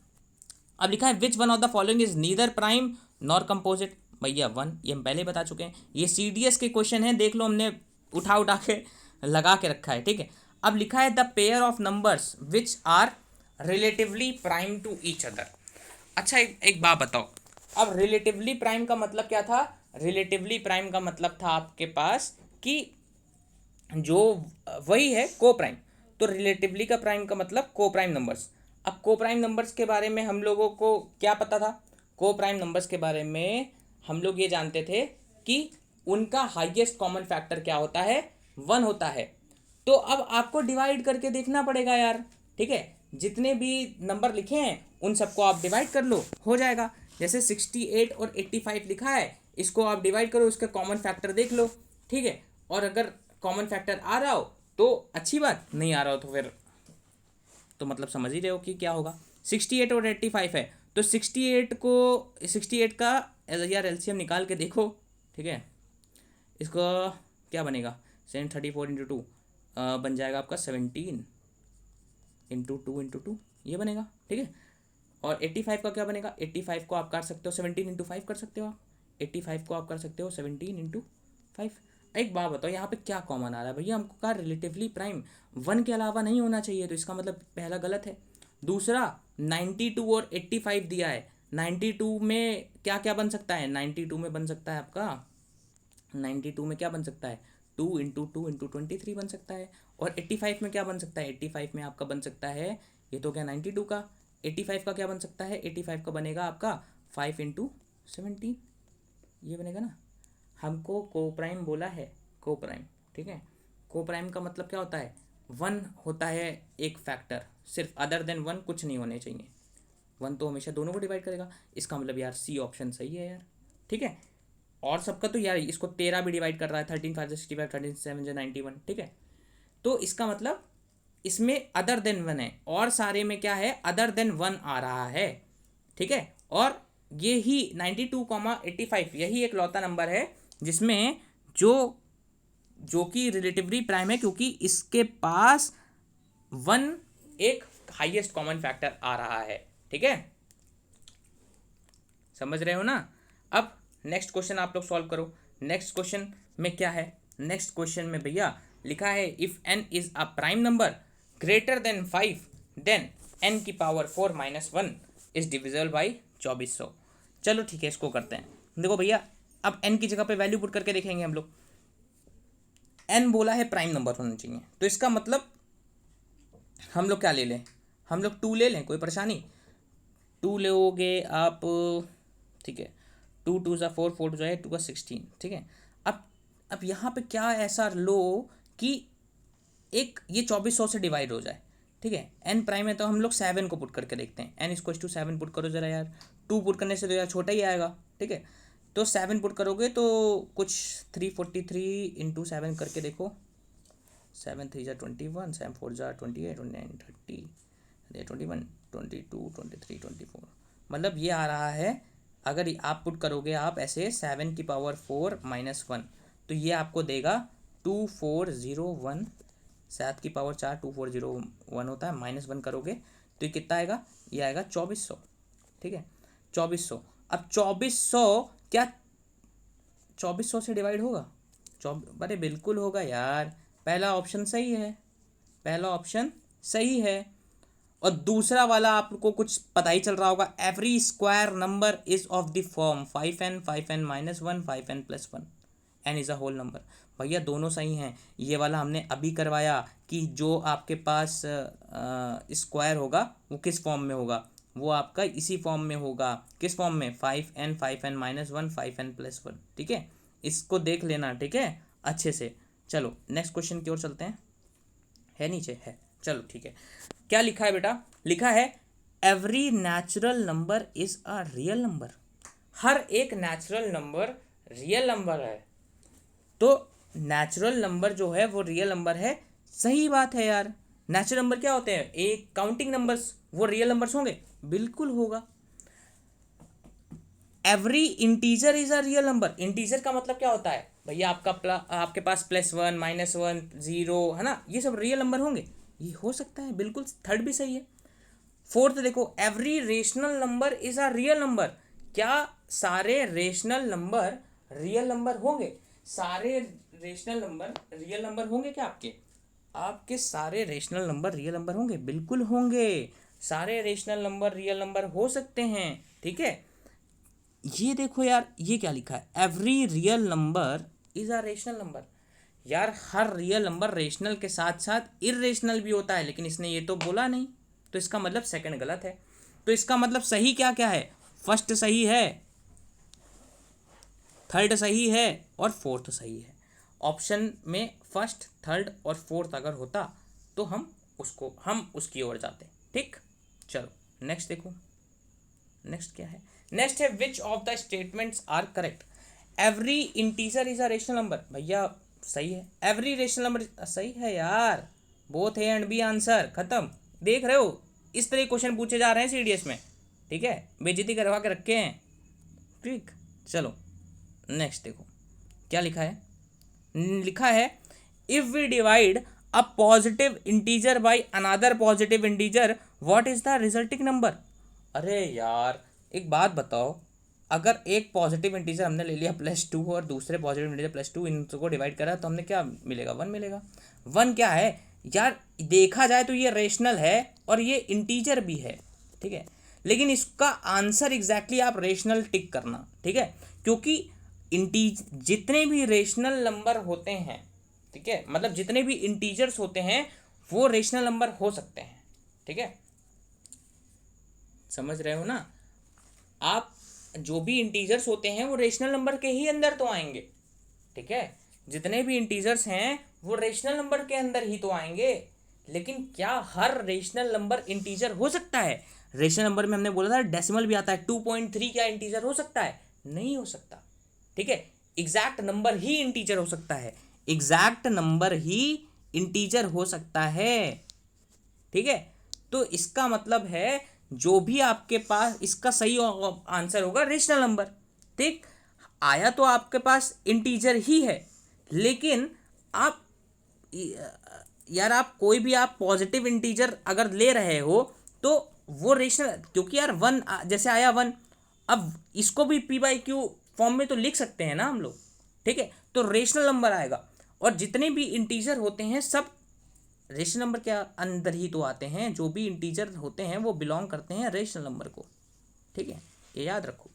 अब लिखा है which one of the following is neither prime nor composite, भैया 1 ये हम पहले बता चुके हैं, ये सीडीएस के क्वेश्चन है, देख लो हमने उठा उठा के लगा के रखा है। ठीक है, अब लिखा है the pair of numbers which are relatively prime to each other. अच्छा एक बात बताओ, अब रिलेटिवली प्राइम का मतलब क्या था, रिलेटिवली प्राइम का मतलब था आपके पास कि जो वही है को प्राइम, तो रिलेटिवली का प्राइम का मतलब को प्राइम नंबर्स। अब को प्राइम नंबर्स के बारे में हम लोगों को क्या पता था, को प्राइम नंबर्स के बारे में हम लोग ये जानते थे कि उनका हाईएस्ट कॉमन फैक्टर क्या होता है, 1 होता है। तो अब आपको डिवाइड करके देखना पड़ेगा यार। ठीक है, जितने भी नंबर लिखे हैं उन सबको आप डिवाइड कर लो, हो जाएगा। जैसे 68 और 85 लिखा है, इसको आप डिवाइड करो, इसका कॉमन फैक्टर देख लो। ठीक है, और अगर कॉमन फैक्टर आ रहा हो तो अच्छी बात, नहीं आ रहा हो तो फिर तो मतलब समझ ही रहे हो कि क्या होगा। 68 और 85 है, तो 68 का यार एलसीएम निकाल के देखो। ठीक है, इसको क्या बनेगा, 734 × 2 बन जाएगा आपका 17 × 2 ये बनेगा। ठीक है, और 85 का क्या बनेगा, 85 को आप कर सकते हो 17 × 5 कर सकते हो आप, 85 को आप कर सकते हो 17 × 5। एक बात बताओ, यहाँ पे क्या कॉमन आ रहा है भैया, हमको कहा रिलेटिवली प्राइम 1 के अलावा नहीं होना चाहिए, तो इसका मतलब पहला गलत है। दूसरा 92 और 85 दिया है, 92 में क्या क्या बन सकता है, 92 में बन सकता है आपका, 92 में क्या बन सकता है, 2 × 2 × 23 बन सकता है। और 85 में क्या बन सकता है, 85 में आपका बन सकता है, ये तो क्या 92 का, 85 का क्या बन सकता है, 85 का बनेगा आपका 5 × 17, ये बनेगा ना। हमको को प्राइम बोला है, को प्राइम। ठीक है, को प्राइम का मतलब क्या होता है, 1 होता है एक फैक्टर, सिर्फ अदर देन 1 कुछ नहीं होने चाहिए, 1 तो हमेशा दोनों को डिवाइड करेगा, इसका मतलब यार सी ऑप्शन सही है यार। ठीक है, और सबका तो यार इसको 13 भी डिवाइड कर रहा है, 13 5 65, 13 7 91। ठीक है, तो इसका मतलब इसमें अदर देन 1 है, और सारे में क्या है, अदर देन 1 आ रहा है। ठीक है, और ये ही 92,85 यही एक लौता नंबर है जिसमें जो कि रिलेटिवली प्राइम है, क्योंकि इसके पास 1 एक हाईएस्ट कॉमन फैक्टर आ रहा है। ठीक है, समझ रहे हो ना। अब नेक्स्ट क्वेश्चन आप लोग सॉल्व करो। नेक्स्ट क्वेश्चन में क्या है, नेक्स्ट क्वेश्चन में भैया लिखा है if n is a prime number greater than 5 then n की पावर 4 - 1 इज डिविजिबल बाई 2400। चलो ठीक है, इसको करते हैं। देखो भैया, अब n की जगह पे वैल्यू पुट करके देखेंगे हम लोग। n बोला है प्राइम नंबर होना चाहिए, तो इसका मतलब हम लोग क्या ले लें, हम लोग 2 ले लें, कोई परेशानी। 2 लोगे आप, ठीक है, 2 × 2 = 4, 4 × 2 = 2 × 16। ठीक है, अब यहाँ पे क्या ऐसा लो कि एक ये 2400 से डिवाइड हो जाए। ठीक है, n प्राइम है तो हम लोग 7 को पुट करके देखते हैं, n = 7 पुट करो जरा यार, 2 पुट करने से तो यार छोटा ही आएगा। ठीक है, तो 7 पुट करोगे तो कुछ 343 × 7 करके देखो, 7 3 × 21, 7 4 × 28, 29 30, 21 22 23 24, मतलब ये आ रहा है। अगर आप पुट करोगे आप ऐसे 7 की पावर 4 - 1, तो ये आपको देगा 2401, 7 की पावर 4 2401 होता है, -1 करोगे तो ये कितना आएगा, ये आएगा 2400। ठीक है, 2400। अब 2400 क्या 2400 से डिवाइड होगा, अरे बिल्कुल होगा यार, पहला ऑप्शन सही है, पहला ऑप्शन सही है। और दूसरा वाला आपको कुछ पता ही चल रहा होगा, every square number is of the form 5n 5n - 1 5n + 1 n is a whole number. भैया दोनों सही हैं, ये वाला हमने अभी करवाया कि जो आपके पास स्क्वायर होगा वो किस फॉर्म में होगा, वो आपका इसी फॉर्म में होगा, किस फॉर्म में, 5n 5n - 1 5n + 1। ठीक है, इसको देख लेना, ठीक है, अच्छे से। चलो नेक्स्ट क्वेश्चन की ओर चलते हैं, है नीचे है, चलो ठीक है। क्या लिखा है बेटा, लिखा है every natural number is a real number. हर एक नेचुरल नंबर रियल नंबर है, तो नेचुरल नंबर जो है वो रियल नंबर है। सही बात है यार, नेचुरल नंबर क्या होते हैं, एक काउंटिंग नंबर्स, वो रियल नंबर्स होंगे, बिल्कुल होगा। Every integer is a real number, integer का मतलब क्या होता है भैया, आपके पास +1 -1 0 है ना, ये सब रियल नंबर होंगे, ये हो सकता है बिल्कुल। थर्ड भी सही है। फोर्थ देखो, every rational number is a real number, क्या सारे रेशनल नंबर रियल नंबर होंगे? सारे रेशनल नंबर रियल नंबर होंगे क्या आपके? आपके सारे रेशनल नंबर रियल नंबर होंगे, बिल्कुल होंगे। सारे रेशनल नंबर रियल नंबर हो सकते हैं, ठीक है। ये देखो यार, ये क्या लिखा है, every real number is a rational number. यार हर रियल नंबर रेशनल के साथ साथ इरेशनल भी होता है, लेकिन इसने ये तो बोला नहीं, तो इसका मतलब सेकंड गलत है। तो इसका मतलब सही क्या क्या है, फर्स्ट सही है, थर्ड सही है और फोर्थ सही है। ऑप्शन में फर्स्ट, थर्ड और फोर्थ अगर होता तो हम उसकी ओर जाते, ठीक। चलो नेक्स्ट देखो, नेक्स्ट क्या है, नेक्स्ट है which of the statements are correct. Every integer is a rational number, भैया सही है, एवरी रेशनल नंबर सही है यार, both A and B answer, खत्म। देख रहे हो, इस तरह क्वेश्चन पूछे जा रहे हैं सीडीएस में, ठीक है, बेइज्जती करवा के रखे हैं, ठीक। चलो नेक्स्ट देखो क्या लिखा है, लिखा है if we divide a positive integer by another positive integer what is the resulting number. अरे यार एक बात बताओ, अगर एक पॉजिटिव इंटीजर हमने ले लिया +2 और दूसरे पॉजिटिव इंटीजर +2, इनको डिवाइड करा तो हमने क्या मिलेगा, 1 मिलेगा। 1 क्या है यार, देखा जाए तो ये रेशनल है और ये इंटीजर भी है, ठीक है, लेकिन इसका आंसर एग्जैक्टली आप रेशनल टिक करना, ठीक है, क्योंकि जितने भी रेशनल नंबर होते हैं, ठीक है, मतलब जितने भी इंटीजर्स होते हैं वो रेशनल नंबर हो सकते हैं, ठीक है, समझ रहे हो ना आप। जो भी इंटीजर्स होते हैं वो रेशनल नंबर के ही अंदर तो आएंगे, ठीक है, जितने भी इंटीजर्स हैं वो रेशनल नंबर के अंदर ही तो आएंगे। लेकिन क्या हर रेशनल नंबर इंटीजर हो सकता है? रेशनल नंबर में हमने बोला था डेसिमल भी आता है, 2.3 क्या इंटीजर हो सकता है? नहीं हो सकता, ठीक है, एग्जैक्ट नंबर ही इंटीजर हो सकता है, एग्जैक्ट नंबर ही इंटीजर हो सकता है, ठीक है। तो इसका मतलब है जो भी आपके पास, इसका सही आंसर होगा रेशनल नंबर, ठीक। आया तो आपके पास इंटीजर ही है, लेकिन आप यार आप कोई भी आप पॉजिटिव इंटीजर अगर ले रहे हो तो वो रेशनल, क्योंकि यार 1 जैसे आया 1, अब इसको भी p/q फॉर्म में तो लिख सकते हैं ना हम लोग, ठीक है, तो रेशनल नंबर आएगा। और जितने भी इंटीजर होते हैं सब रेशनल नंबर के अंदर ही तो आते हैं, जो भी इंटीजर होते हैं वो बिलोंग करते हैं रेशनल नंबर को, ठीक है, ये याद रखो,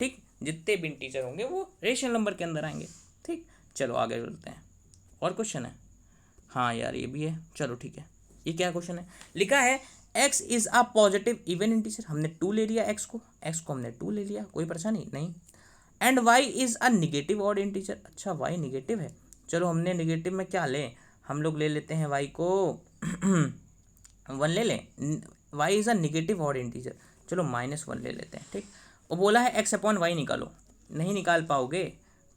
ठीक, जितने भी इंटीजर होंगे वो रेशनल नंबर के अंदर आएंगे, ठीक। चलो आगे चलते हैं, और क्वेश्चन है, हाँ यार ये भी है, चलो ठीक है। ये क्या क्वेश्चन है, लिखा है x is a positive even integer, हमने 2 ले लिया, x को हमने 2 ले लिया, कोई परेशानी नहीं। And y is a negative odd integer, अच्छा y निगेटिव है, चलो हमने निगेटिव में क्या लें, हम लोग ले लेते हैं y को 1 ले लें, y is a negative odd integer, चलो -1 ले लेते हैं, ठीक। वो बोला है x/y निकालो, नहीं निकाल पाओगे,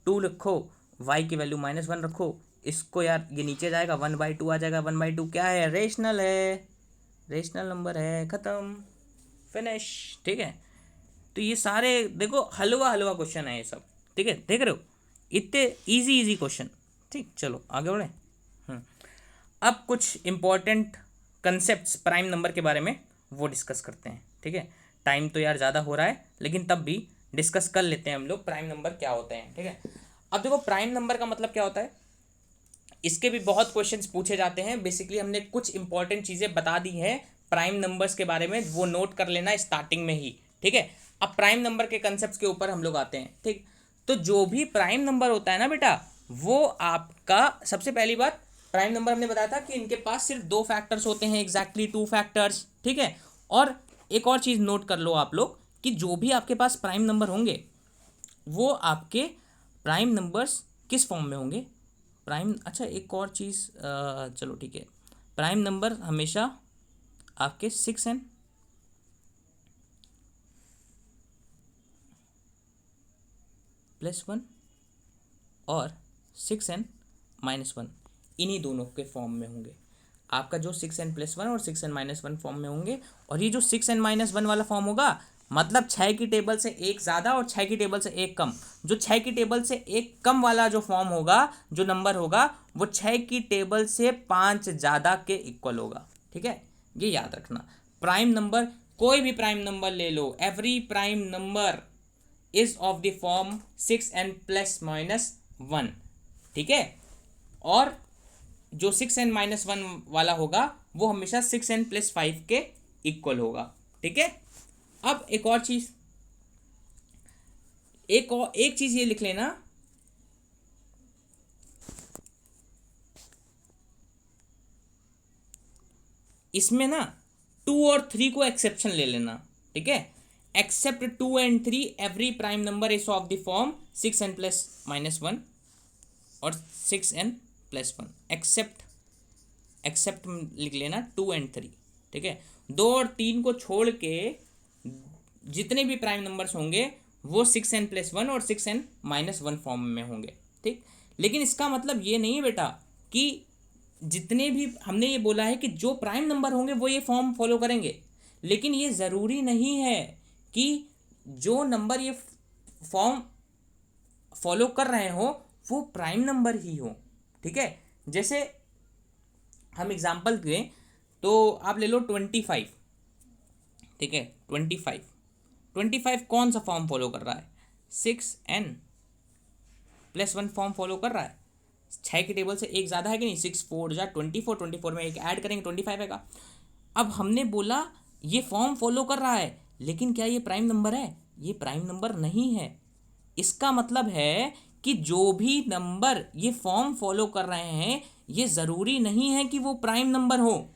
2 रखो, y की वैल्यू -1 रखो, इसको यार ये नीचे जाएगा, 1/2 आ जाएगा, 1/2 क्या है, रेशनल है, रेशनल नंबर है, खत्म, फिनिश, ठीक है। तो ये सारे देखो हलवा हलवा क्वेश्चन है ये सब, ठीक है, देख रहे हो, इतने इजी इजी क्वेश्चन, ठीक। चलो आगे बढ़े, अब कुछ इंपॉर्टेंट कंसेप्ट्स प्राइम नंबर के बारे में वो डिस्कस करते हैं, ठीक है। टाइम तो यार ज़्यादा हो रहा है, लेकिन तब भी डिस्कस कर लेते हैं हम लोग प्राइम नंबर क्या होते हैं, ठीक है। अब देखो प्राइम नंबर का मतलब क्या होता है, इसके भी बहुत क्वेश्चंस पूछे जाते हैं, बेसिकली हमने कुछ इंपॉर्टेंट चीज़ें बता दी हैं प्राइम नंबर्स के बारे में, वो नोट कर लेना स्टार्टिंग में ही, ठीक है। अब प्राइम नंबर के कंसेप्ट के ऊपर हम लोग आते हैं, ठीक। तो जो भी प्राइम नंबर होता है ना बेटा, वो आपका, सबसे पहली बात, प्राइम नंबर हमने बताया था कि इनके पास सिर्फ 2 फैक्टर्स होते हैं, एग्जैक्टली 2 फैक्टर्स, ठीक है। और एक और चीज़ नोट कर लो आप लोग कि जो भी आपके पास प्राइम नंबर होंगे वो आपके प्राइम नंबर्स किस फॉर्म में होंगे, प्राइम, अच्छा एक और चीज़, चलो ठीक है, प्राइम नंबर हमेशा आपके 6n प्लस वन और 6n-1 इन्हीं दोनों के फॉर्म में होंगे। आपका जो 6n+1 और 6n-1 फॉर्म में होंगे, और ये जो 6n-1 वाला फॉर्म होगा मतलब 6 की टेबल से एक ज़्यादा और 6 की टेबल से एक कम। जो 6 की टेबल से एक कम वाला जो फॉर्म होगा, जो नंबर होगा, वो 6 की टेबल से 5 ज़्यादा के इक्वल होगा। ठीक है, ये याद रखना। प्राइम नंबर, कोई भी प्राइम नंबर ले लो, every prime number is of the form 6n+-1। ठीक है, और जो 6n-1 वाला होगा वो हमेशा 6n+5 के इक्वल होगा। ठीक है, अब एक और चीज, एक चीज ये लिख लेना, इसमें ना 2 और 3 को एक्सेप्शन ले लेना। ठीक है, except 2 and 3 every prime number is of the form 6n+-1 और 6n+1। एक्सेप्ट लिख लेना 2 and 3। ठीक है, 2 और 3 को छोड़ के जितने भी प्राइम नंबर्स होंगे वो 6n+1 और 6n-1 फॉर्म में होंगे। ठीक, लेकिन इसका मतलब ये नहीं है बेटा कि जितने भी हमने ये बोला है कि जो प्राइम नंबर होंगे वो ये फॉर्म फॉलो करेंगे, लेकिन ये ज़रूरी नहीं है कि जो नंबर ये फॉर्म फॉलो कर रहे हो वो प्राइम नंबर ही हो। ठीक है, जैसे हम एग्जांपल दें तो आप ले लो 25। ठीक है, 25 कौन सा फॉर्म फॉलो कर रहा है? 6n+1 फॉर्म फॉलो कर रहा है। 6 की टेबल से एक ज़्यादा है कि नहीं? 6 4 जा 24, 24 में एक ऐड करेंगे 25 आएगा। अब हमने बोला ये फॉर्म फॉलो कर रहा है, लेकिन क्या ये प्राइम नंबर है? ये प्राइम नंबर नहीं है। इसका मतलब है कि जो भी नंबर ये फॉर्म फॉलो कर रहे हैं ये ज़रूरी नहीं है कि वो प्राइम नंबर हो,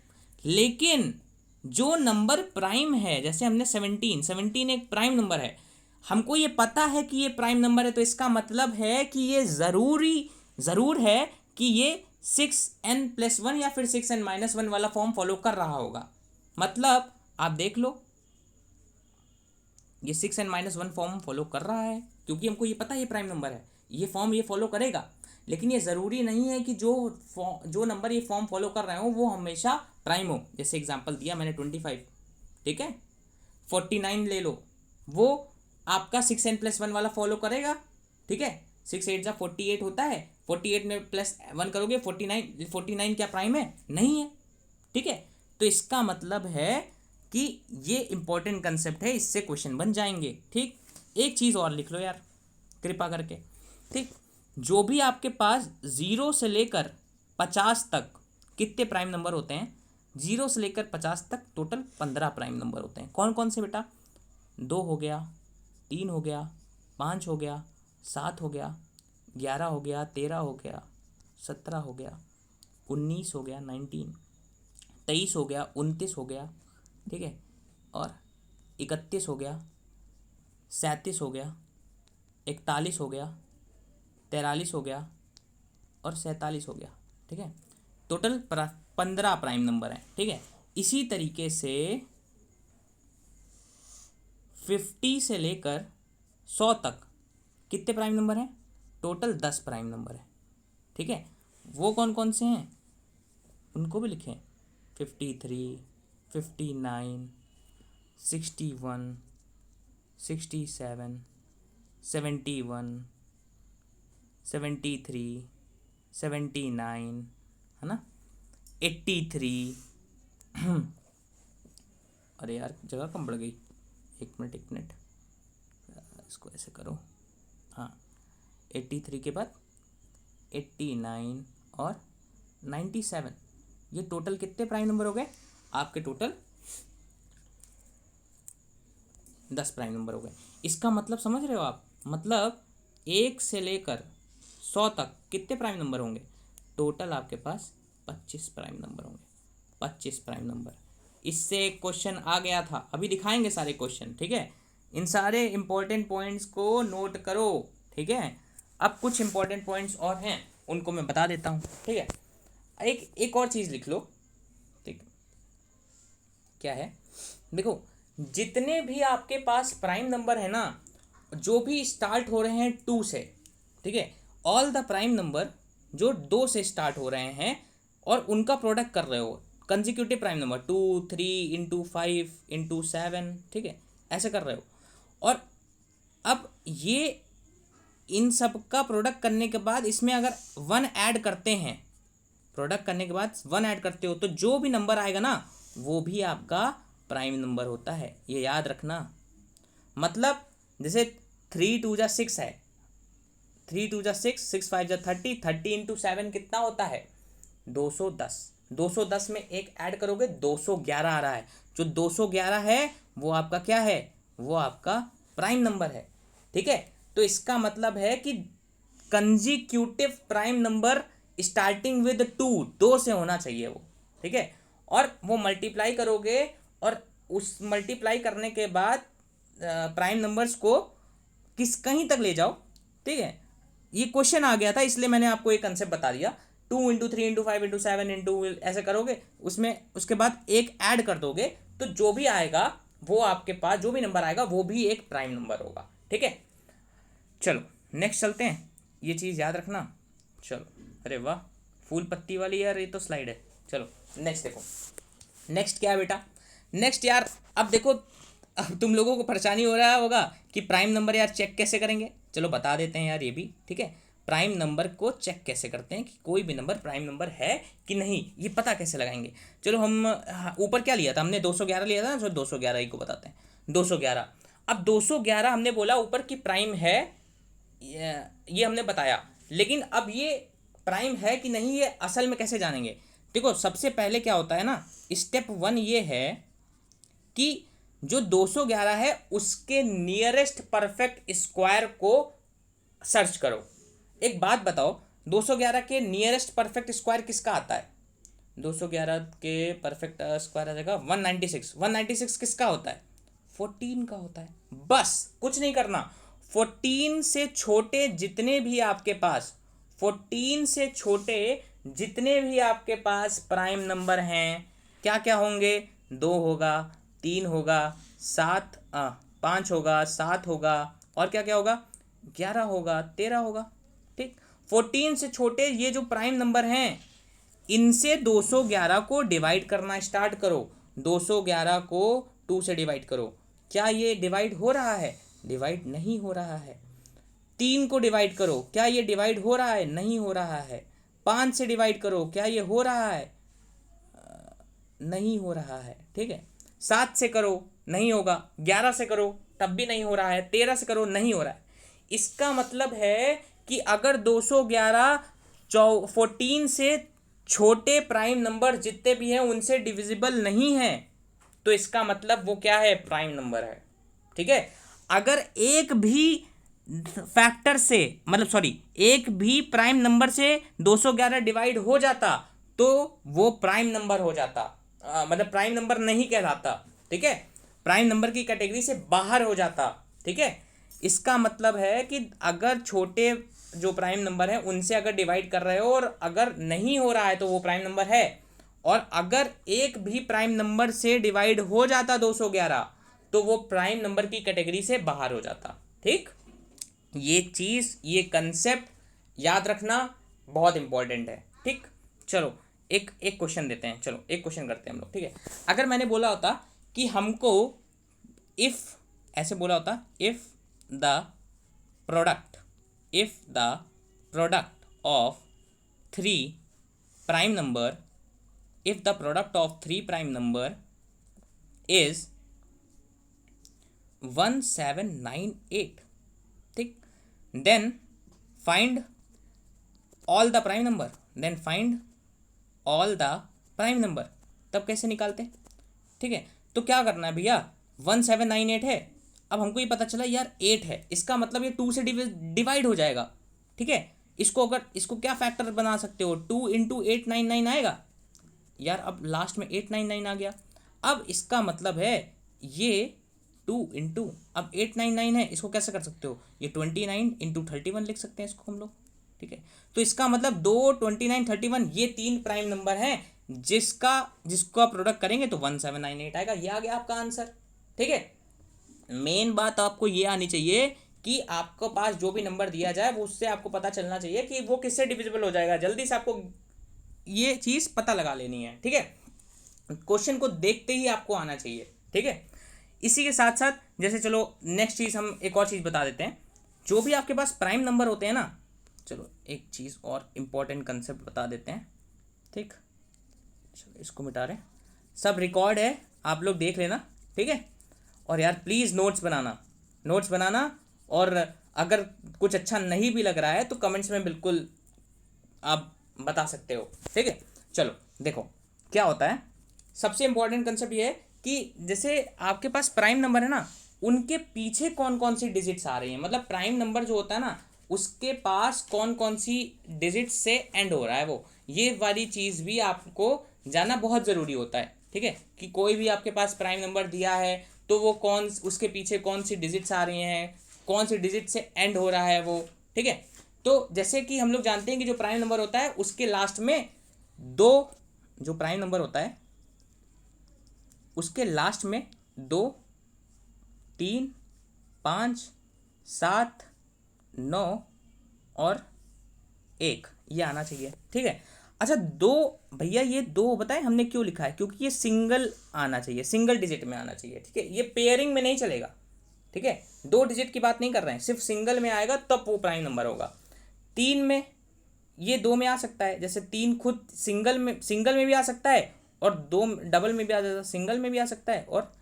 लेकिन जो नंबर प्राइम है, जैसे हमने 17 एक प्राइम नंबर है, हमको ये पता है कि ये प्राइम नंबर है, तो इसका मतलब है कि ये ज़रूर है कि ये 6n+1 या फिर 6n-1 वाला फॉर्म फॉलो कर रहा होगा। मतलब आप देख लो, ये 6n-1 फॉर्म फॉलो कर रहा है क्योंकि हमको ये पता है ये प्राइम नंबर है, ये फॉर्म ये फॉलो करेगा। लेकिन ये ज़रूरी नहीं है कि जो नंबर ये फॉर्म फॉलो कर रहे हो वो हमेशा प्राइम हो। जैसे एग्जांपल दिया मैंने 25। ठीक है, 49 ले लो, वो आपका 6n+1 वाला फॉलो करेगा। ठीक है, 6 8 जा 48 होता है, 48 में +1 करोगे 49 क्या प्राइम है? नहीं है। ठीक है, तो इसका मतलब है कि ये इंपॉर्टेंट कंसेप्ट है, इससे क्वेश्चन बन जाएंगे। ठीक, एक चीज़ और लिख लो यार कृपा करके। ठीक, जो भी आपके पास 0 से लेकर 50 तक कितने प्राइम नंबर होते हैं? 0 से लेकर 50 तक टोटल 15 प्राइम नंबर होते हैं। कौन कौन से बेटा? 2 हो गया, 3 हो गया, 5 हो गया, 7 हो गया, 11 हो गया, 13 हो गया, 17 हो गया, 19 हो गया, 19, 23 हो गया, 29 हो गया। ठीक है, और 31 हो गया, 37 हो गया, 41 हो गया, 43 हो गया और 47 हो गया। ठीक है, टोटल 15 प्राइम नंबर हैं। ठीक है, इसी तरीके से 50 से लेकर 100 तक कितने प्राइम नंबर हैं? टोटल 10 प्राइम नंबर हैं। ठीक है, वो कौन कौन से हैं उनको भी लिखें। 53, 59, 61, 67, 71, 73, 79, है ना, 83। अरे यार जगह कम बढ़ गई, एक मिनट, इसको ऐसे करो। हाँ, 83 के बाद 89 और 97, ये टोटल कितने प्राइम नंबर हो गए आपके? टोटल 10 प्राइम नंबर हो गए। इसका मतलब समझ रहे हो आप? मतलब 1 से लेकर 100 तक कितने प्राइम नंबर होंगे? टोटल आपके पास 25 प्राइम नंबर होंगे। 25 प्राइम नंबर। इससे एक क्वेश्चन आ गया था, अभी दिखाएंगे सारे क्वेश्चन। ठीक है, इन सारे इंपॉर्टेंट पॉइंट्स को नोट करो। ठीक है, अब कुछ इंपॉर्टेंट पॉइंट्स और हैं, उनको मैं बता देता हूँ। ठीक है, एक और चीज़ लिख लो। ठीक, क्या है? देखो, जितने भी आपके पास प्राइम नंबर है ना, जो भी स्टार्ट हो रहे हैं 2 से, ठीक है, ऑल द प्राइम नंबर जो 2 से स्टार्ट हो रहे हैं और उनका प्रोडक्ट कर रहे हो, consecutive prime number 2 3 into 5 into 7, ठीक है, ऐसे कर रहे हो। और अब ये इन सब का प्रोडक्ट करने के बाद इसमें अगर 1 ऐड करते हैं, प्रोडक्ट करने के बाद 1 ऐड करते हो तो जो भी नंबर आएगा ना वो भी आपका प्राइम नंबर होता है, ये याद रखना। मतलब जैसे 3 2 जा 6 है, 3 2 जा 6, 6 5 जा 30, 30 इंटू 7 कितना होता है 210। 210 में एक ऐड करोगे 211 आ रहा है, जो 211 है वो आपका क्या है, वो आपका प्राइम नंबर है, ठीक है। तो इसका मतलब है कि consecutive prime number starting with 2 से होना चाहिए वो, ठीक है। और वो मल्टीप्लाई करोगे और उस मल्टीप्लाई करने के बाद प्राइम नंबर्स को कहीं तक ले जाओ, ठीक है। ये क्वेश्चन आ गया था इसलिए मैंने आपको एक कंसेप्ट बता दिया। 2 इंटू 3 इंटू 5 इंटू 7 इंटू ऐसे करोगे, उसमें उसके बाद एक ऐड कर दोगे तो जो भी आएगा वो आपके पास जो भी नंबर आएगा वो भी एक प्राइम नंबर होगा, ठीक है। चलो नेक्स्ट चलते हैं, ये चीज़ याद रखना। चलो, अरे वाह, फूल पत्ती वाली यार ये तो स्लाइड है। चलो नेक्स्ट देखो, नेक्स्ट क्या है बेटा, नेक्स्ट यार अब देखो, अब तुम लोगों को परेशानी हो रहा होगा कि प्राइम नंबर यार चेक कैसे करेंगे। चलो बता देते हैं यार ये भी, ठीक है। प्राइम नंबर को चेक कैसे करते हैं कि कोई भी नंबर प्राइम नंबर है कि नहीं, ये पता कैसे लगाएंगे। चलो हम ऊपर क्या लिया था हमने, 211 लिया था ना, 211 ही को बताते हैं 211। अब 211 हमने बोला ऊपर की प्राइम है, ये हमने बताया, लेकिन अब ये प्राइम है कि नहीं ये असल में कैसे जानेंगे। देखो सबसे पहले क्या होता है ना, स्टेप 1 ये है कि जो 211 है उसके नियरेस्ट परफेक्ट स्क्वायर को सर्च करो। एक बात बताओ, 211 के नियरेस्ट परफेक्ट स्क्वायर किसका आता है, 211 के परफेक्ट स्क्वायर आ जाएगा 196। 196 किसका होता है, 14 का होता है। बस कुछ नहीं करना, 14 से छोटे जितने भी आपके पास 14 से छोटे जितने भी आपके पास प्राइम नंबर हैं, क्या क्या होंगे, 2 होगा, 3 होगा, 5 होगा, 7 होगा, और क्या क्या होगा, 11 होगा, 13 होगा, ठीक। 14 से छोटे ये जो प्राइम नंबर हैं इनसे 211 को डिवाइड करना स्टार्ट करो। 211 को 2 से डिवाइड करो, क्या ये डिवाइड हो रहा है, डिवाइड नहीं हो रहा है। 3 को डिवाइड करो, क्या ये डिवाइड हो रहा है, नहीं हो रहा है। 5 से डिवाइड करो, क्या ये हो रहा है, नहीं हो रहा है, ठीक है। 7 से करो, नहीं होगा। 11 से करो, तब भी नहीं हो रहा है। 13 से करो, नहीं हो रहा है। इसका मतलब है कि अगर 211 14 से छोटे प्राइम नंबर जितने भी हैं उनसे डिविजिबल नहीं है तो इसका मतलब वो क्या है, प्राइम नंबर है, ठीक है। अगर एक भी फैक्टर से एक भी प्राइम नंबर से 211 डिवाइड हो जाता तो वो प्राइम नंबर हो जाता, मतलब प्राइम नंबर नहीं कहलाता, ठीक है, प्राइम नंबर की कैटेगरी से बाहर हो जाता, ठीक है। इसका मतलब है कि अगर छोटे जो प्राइम नंबर है उनसे अगर डिवाइड कर रहे हो और अगर नहीं हो रहा है तो वो प्राइम नंबर है, और अगर एक भी प्राइम नंबर से डिवाइड हो जाता 211 तो वो प्राइम नंबर की कैटेगरी से बाहर हो जाता, ठीक। ये चीज़, ये कंसेप्ट याद रखना बहुत इंपॉर्टेंट है, ठीक। चलो एक एक क्वेश्चन देते हैं, चलो एक क्वेश्चन करते हैं हम लोग, ठीक है। अगर मैंने बोला होता कि हमको इफ़ ऐसे बोला होता, if the product of 3 prime number, if the product of 3 prime number is 1798, ठीक, then find all the prime number, तब कैसे निकालते, ठीक है। तो क्या करना है भैया, 1798 है, अब हमको ये पता चला यार 8 है, इसका मतलब ये 2 से डिवाइड हो जाएगा, ठीक है। इसको क्या फैक्टर बना सकते हो, 2 इंटू 899 आएगा यार, अब लास्ट में 899 आ गया। अब इसका मतलब है ये 2 इंटू अब 899 है, इसको कैसे कर सकते हो, ये 29 इंटू 31 लिख सकते हैं इसको हम लोग, ठीक है। तो इसका मतलब 2 29 31 ये 3 प्राइम नंबर हैं जिसका प्रोडक्ट करेंगे तो 1798 आएगा। ये आ गया आपका आंसर, ठीक है। मेन बात आपको ये आनी चाहिए कि आपको पास जो भी नंबर दिया जाए वो उससे आपको पता चलना चाहिए कि वो किससे डिविजिबल हो जाएगा, जल्दी से आपको ये चीज़ पता लगा लेनी है, ठीक है। क्वेश्चन को देखते ही आपको आना चाहिए, ठीक है। इसी के साथ साथ जैसे चलो नेक्स्ट चीज़ हम एक और चीज़ बता देते हैं, जो भी आपके पास प्राइम नंबर होते हैं ना, चलो एक चीज़ और इम्पोर्टेंट कंसेप्ट बता देते हैं, ठीक। चलो इसको मिटा रहे हैं, सब रिकॉर्ड है, आप लोग देख लेना, ठीक है। और यार प्लीज़ नोट्स बनाना और अगर कुछ अच्छा नहीं भी लग रहा है तो कमेंट्स में बिल्कुल आप बता सकते हो, ठीक है। चलो देखो क्या होता है, सबसे इंपॉर्टेंट कंसेप्ट ये है कि जैसे आपके पास प्राइम नंबर है ना, उनके पीछे कौन कौन सी डिजिट्स आ रही हैं, मतलब प्राइम नंबर जो होता है ना उसके पास कौन कौन सी डिजिट से एंड हो रहा है, वो ये वाली चीज़ भी आपको जानना बहुत ज़रूरी होता है, ठीक है। कि कोई भी आपके पास प्राइम नंबर दिया है तो वो कौन, उसके पीछे कौन सी डिजिट्स आ रही हैं, कौन सी डिजिट से एंड हो रहा है वो, ठीक है। तो जैसे कि हम लोग जानते हैं कि जो प्राइम नंबर होता है उसके लास्ट में दो, जो प्राइम नंबर होता है उसके लास्ट में 2, 3, 5, 7, 9 और 1 ये आना चाहिए, ठीक है। अच्छा दो, भैया ये दो बताएं हमने क्यों लिखा है, क्योंकि ये सिंगल आना चाहिए, सिंगल डिजिट में आना चाहिए, ठीक है। ये पेयरिंग में नहीं चलेगा, ठीक है। 2 डिजिट की बात नहीं कर रहे हैं, सिर्फ सिंगल में आएगा तब वो प्राइम नंबर होगा। 3 में, ये 2 में आ सकता है, जैसे 3 खुद सिंगल में भी आ सकता है और 2 डबल में भी आ जाता है, सिंगल में भी आ सकता है और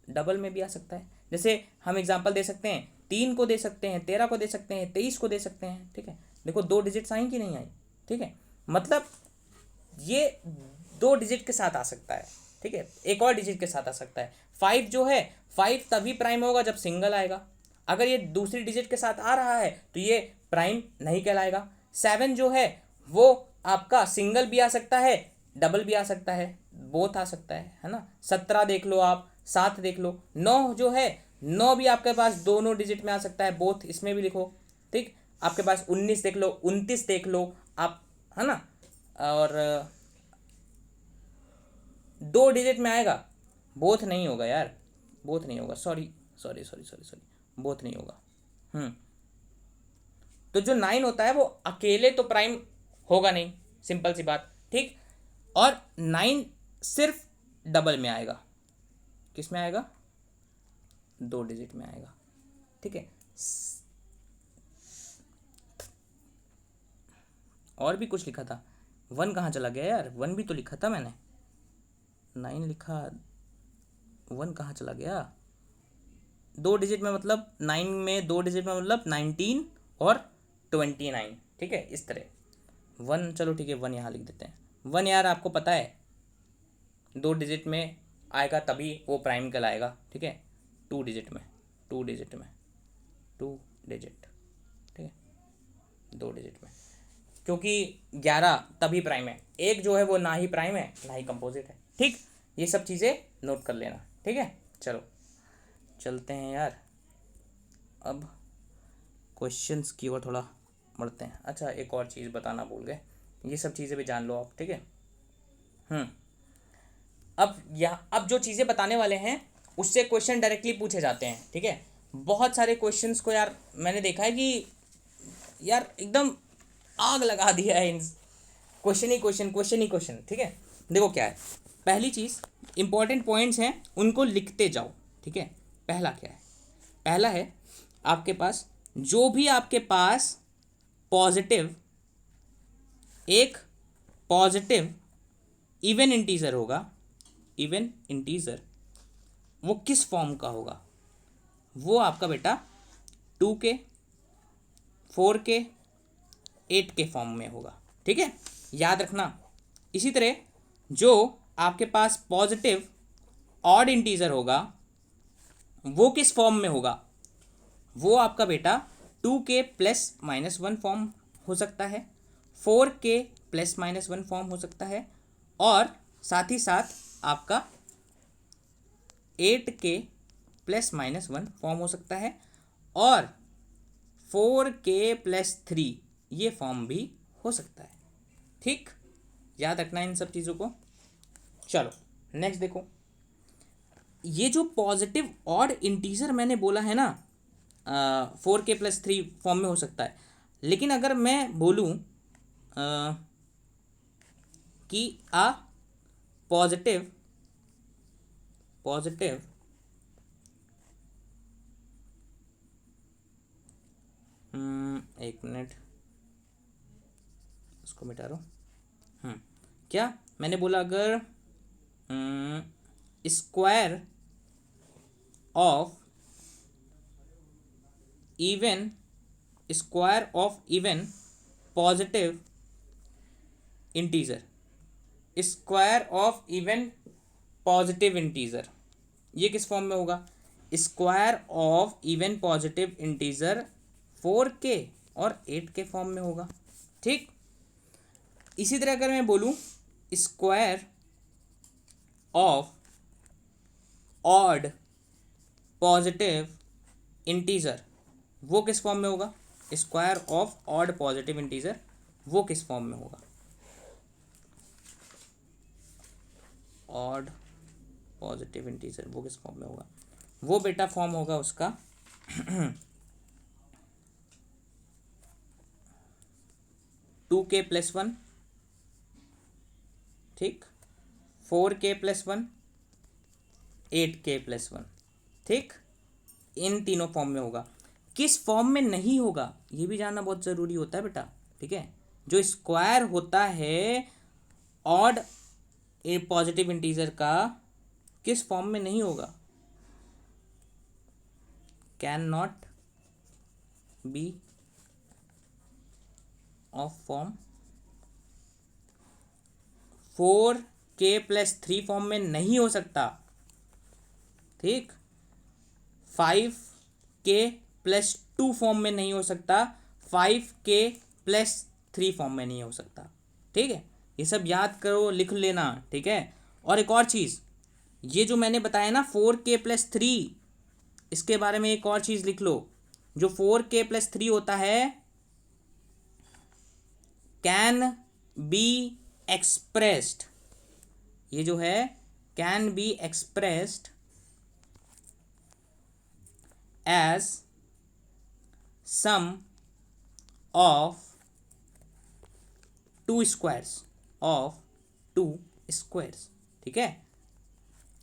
डबल में भी आ सकता है। जैसे हम एग्जांपल दे सकते हैं, 3 को दे सकते हैं, 13 को दे सकते हैं, 23 को दे सकते हैं, ठीक है। देखो 2 डिजिट्स आई कि नहीं आई, ठीक है। मतलब ये 2 डिजिट के साथ आ सकता है, ठीक है, एक और डिजिट के साथ आ सकता है। 5 जो है, 5 तभी प्राइम होगा जब सिंगल आएगा, अगर ये दूसरी डिजिट के साथ आ रहा है तो ये प्राइम नहीं कहलाएगा। 7 जो है वो आपका सिंगल भी आ सकता है, डबल भी आ सकता है, बोथ आ सकता है ना। 17 देख लो आप, 7 देख लो। 9 जो है, 9 भी आपके पास दोनों डिजिट में आ सकता है, बोथ इसमें भी लिखो, ठीक। आपके पास 19 देख लो, 29 देख लो आप, है ना। और 2 डिजिट में आएगा, बोथ नहीं होगा यार, बोथ नहीं होगा, sorry sorry sorry sorry sorry, both नहीं होगा। तो जो 9 होता है वो अकेले तो प्राइम होगा नहीं, सिंपल सी बात, ठीक। और 9 सिर्फ डबल में आएगा, किस में आएगा, 2 डिजिट में आएगा, ठीक है। और भी कुछ लिखा था, 1 कहाँ चला गया यार, 1 भी तो लिखा था मैंने, 9 लिखा, 1 कहाँ चला गया। 2 डिजिट में मतलब 9 में 2 डिजिट में मतलब 19 और 29, ठीक है, इस तरह। 1 चलो ठीक है, 1 यहाँ लिख देते हैं। 1 यार आपको पता है 2 डिजिट में आएगा तभी वो प्राइम कहलाएगा, ठीक है। 2 डिजिट में, 2 डिजिट में, 2 डिजिट, ठीक है, 2 डिजिट में, क्योंकि 11 तभी प्राइम है, एक जो है वो ना ही प्राइम है ना ही कंपोजिट है, ठीक। ये सब चीज़ें नोट कर लेना, ठीक है। चलो चलते हैं यार, अब क्वेश्चंस की ओर थोड़ा बढ़ते हैं। अच्छा एक और चीज़ बताना भूल गए, ये सब चीज़ें भी जान लो आप, ठीक है। अब जो चीज़ें बताने वाले हैं उससे क्वेश्चन डायरेक्टली पूछे जाते हैं, ठीक है। बहुत सारे क्वेश्चंस को यार मैंने देखा है कि यार एकदम आग लगा दिया है इन क्वेश्चन ही क्वेश्चन, ठीक है। देखो क्या है, पहली चीज़ इंपॉर्टेंट पॉइंट्स हैं उनको लिखते जाओ, ठीक है। पहला क्या है, पहला है आपके पास जो भी आपके पास पॉजिटिव, एक पॉजिटिव इवन इंटीजर होगा, इवन इंटीजर वो किस फॉर्म का होगा, वो आपका बेटा 2 के, 4 के, 8 के फॉर्म में होगा, ठीक है, याद रखना। इसी तरह जो आपके पास पॉजिटिव ऑड इंटीजर होगा वो किस फॉर्म में होगा, वो आपका बेटा 2 के +-1 फॉर्म हो सकता है, 4 के +-1 फॉर्म हो सकता है, और साथ ही साथ आपका 8 के +-1 फॉर्म हो सकता है, और 4 के +3 ये फॉर्म भी हो सकता है, ठीक। याद रखना इन सब चीज़ों को। चलो नेक्स्ट देखो, ये जो पॉजिटिव ऑड इंटीजर मैंने बोला है ना, 4k+3 फॉर्म में हो सकता है। लेकिन अगर मैं बोलूँ कि a पॉजिटिव एक मिनट, इसको मिटा रहा हूँ। क्या मैंने बोला, अगर square of even positive integer, ये किस फॉर्म में होगा? Square of even positive integer 4k और 8 के फॉर्म में होगा। ठीक, इसी तरह अगर मैं बोलूं square of odd positive integer, वो किस फॉर्म में होगा? Square of odd positive integer वो किस फॉर्म में होगा? ऑड पॉजिटिव इंटीजर वो किस फॉर्म में होगा? वो बेटा फॉर्म होगा उसका 2k+1, ठीक, 4k+1, 8k+1, ठीक, इन तीनों फॉर्म में होगा। किस फॉर्म में नहीं होगा ये भी जानना बहुत ज़रूरी होता है बेटा, ठीक है। जो स्क्वायर होता है ऑड पॉजिटिव इंटीजर का, किस फॉर्म में नहीं होगा? Can not be of form 4k+3 form में नहीं हो सकता, ठीक, 5k+2 फॉर्म में नहीं हो सकता, 5k+3 फॉर्म में नहीं हो सकता, ठीक है। ये सब याद करो, लिख लेना, ठीक है। और एक और चीज़, ये जो मैंने बताया ना 4k+3, इसके बारे में एक और चीज़ लिख लो। जो 4k+3 होता है कैन बी एक्सप्रेस्ड, ये जो है can be expressed as sum of two squares, ठीक है।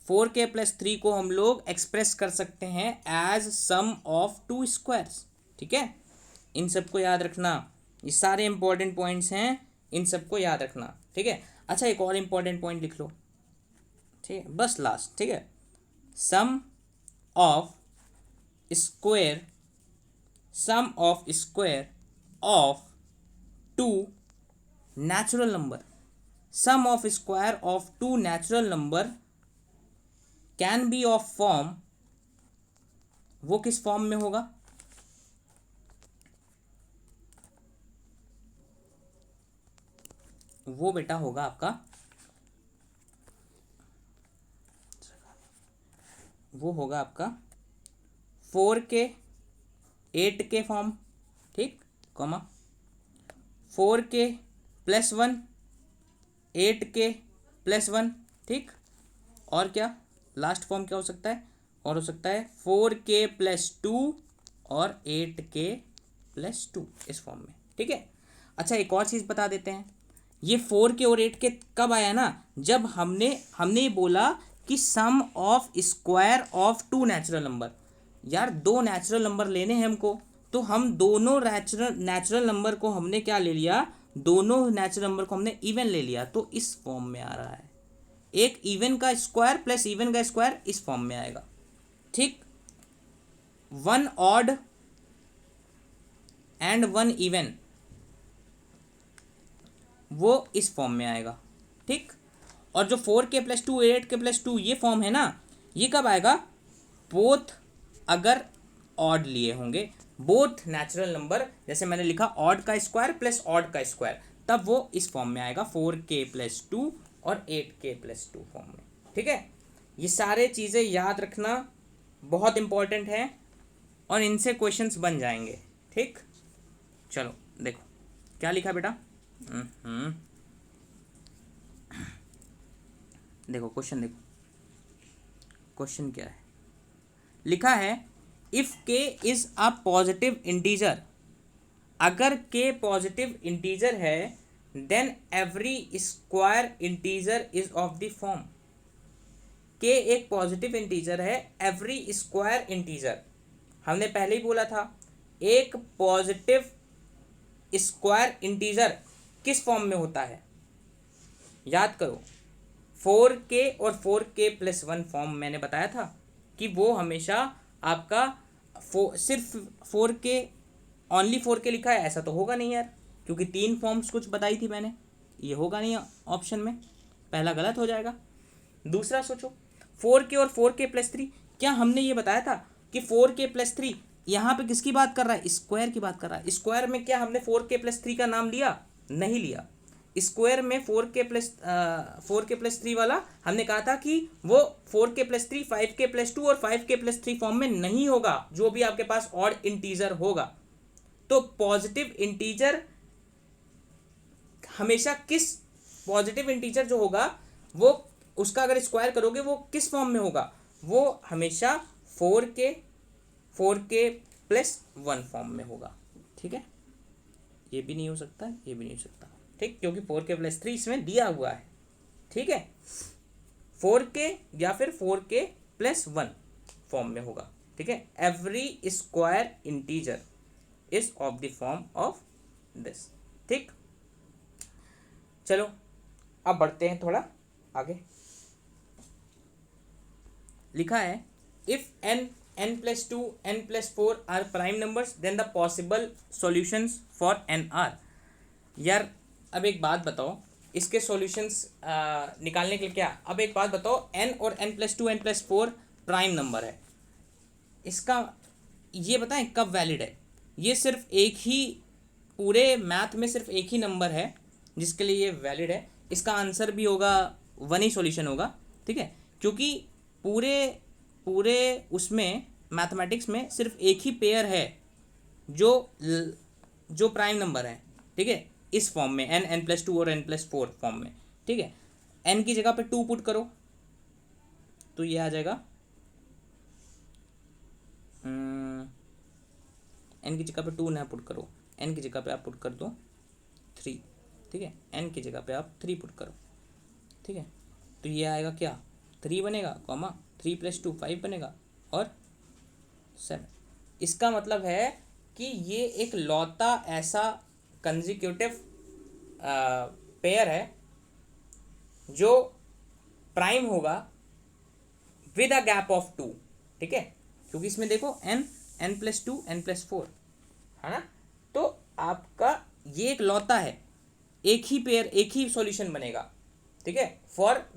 4k+3 को हम लोग एक्सप्रेस कर सकते हैं as sum of two squares, ठीक है। इन सबको याद रखना, ये सारे इंपॉर्टेंट पॉइंट्स हैं, इन सबको याद रखना, ठीक है। अच्छा, एक और इंपॉर्टेंट पॉइंट लिख लो, ठीक है, बस लास्ट, ठीक है। Sum of square of two natural number, sum of square of two natural number can be of form, वो किस फॉर्म में होगा? वो बेटा होगा आपका, वो होगा आपका 4k 8k फॉर्म, ठीक, कॉमा 4k+1 8k+1, ठीक। और क्या लास्ट फॉर्म क्या हो सकता है? और हो सकता है 4k+2 और 8k+2 इस फॉर्म में, ठीक है। अच्छा, एक और चीज़ बता देते हैं, ये 4k और 8k कब आया ना? जब हमने बोला कि sum of square of two natural number. यार, दो नेचुरल नंबर लेने हैं हमको, तो हम दोनों नेचुरल नंबर को हमने क्या ले लिया? दोनों नेचुरल नंबर को हमने इवन ले लिया, तो इस फॉर्म में आ रहा है। एक इवन का स्क्वायर प्लस इवन का स्क्वायर इस फॉर्म में आएगा, ठीक। 1 ऑड एंड 1 इवन वो इस फॉर्म में आएगा, ठीक। और जो 4k+2 8k+2 ये फॉर्म है ना, ये कब आएगा? बोथ अगर ऑड लिए होंगे, बोथ नेचुरल नंबर, जैसे मैंने लिखा ऑड का स्क्वायर प्लस ऑड का स्क्वायर, तब वो इस फॉर्म में आएगा 4k+2 और 8k+2 फॉर्म में, ठीक है। ये सारे चीज़ें याद रखना, बहुत इंपॉर्टेंट है और इनसे क्वेश्चंस बन जाएंगे, ठीक। चलो देखो क्या लिखा बेटा। देखो क्वेश्चन, देखो क्वेश्चन क्या है लिखा है। इफ के इज अ पॉजिटिव इंटीजर, अगर के पॉजिटिव इंटीजर है then every square integer is of the form, k एक पॉजिटिव इंटीजर है, एवरी स्क्वायर इंटीजर, हमने पहले ही बोला था एक पॉजिटिव स्क्वायर इंटीजर किस फॉर्म में होता है, याद करो 4k और 4k+1 फॉर्म मैंने बताया था कि वो हमेशा आपका सिर्फ 4k, ओनली 4k लिखा है ऐसा तो होगा नहीं यार, क्योंकि 3 फॉर्म्स कुछ बताई थी मैंने, ये होगा नहीं ऑप्शन में, पहला गलत हो जाएगा। दूसरा सोचो 4k और 4k+3, क्या हमने ये बताया था कि 4k+3 यहाँ पे किसकी बात कर रहा है, स्क्वायर की बात कर रहा है। स्क्वायर में क्या हमने 4k+3 का नाम लिया, नहीं लिया। स्क्वायर में 4k+3 वाला हमने कहा था कि वो 4k+3 5k+2 और 5k+3 फॉर्म में नहीं होगा, जो भी आपके पास ऑड इंटीजर होगा। तो पॉजिटिव इंटीजर हमेशा किस, पॉजिटिव इंटीजर जो होगा वो उसका अगर स्क्वायर करोगे वो किस फॉर्म में होगा, वो हमेशा 4k+1 फॉर्म में होगा। ठीक है, ये भी नहीं हो सकता, ये भी नहीं हो सकता, ठीक, क्योंकि 4k+3 इसमें दिया हुआ है। ठीक है, 4k या फिर 4k+1 फॉर्म में होगा। ठीक है, every square integer is of the form of this. ठीक, चलो अब बढ़ते हैं थोड़ा आगे। लिखा है if n, n+2, n+4 are prime numbers then the possible solutions for n are. यार अब एक बात बताओ, इसके सॉल्यूशंस निकालने के लिए क्या, अब एक बात बताओ, n और n+2 n+4 प्राइम नंबर है, इसका ये बताएं कब वैलिड है। ये सिर्फ एक ही, पूरे मैथ में सिर्फ एक ही नंबर है जिसके लिए ये वैलिड है। इसका आंसर भी होगा 1 ही सॉल्यूशन होगा। ठीक है, क्योंकि पूरे पूरे उसमें मैथमेटिक्स में सिर्फ एक ही पेयर है जो प्राइम नंबर है। ठीक है, इस फॉर्म में n, n+2 और n+4 फॉर्म में। ठीक है, n की जगह पे 2 पुट करो तो ये आ जाएगा, n की जगह पे 2 ना पुट करो, n की जगह पे आप पुट कर दो 3। ठीक है, n की जगह पे आप 3 पुट करो। ठीक है, तो ये आएगा क्या, 3 बनेगा, कॉमा 3+2 5 बनेगा और 7। इसका मतलब है कि ये एक लौता ऐसा कंजिक्यूटिव पेयर है जो प्राइम होगा विद अ गैप ऑफ 2। ठीक है, क्योंकि इसमें देखो n, n+2 n+4 है ना, तो आपका ये एक लौता है, एक ही पेयर, एक ही सॉल्यूशन बनेगा। ठीक है, फॉर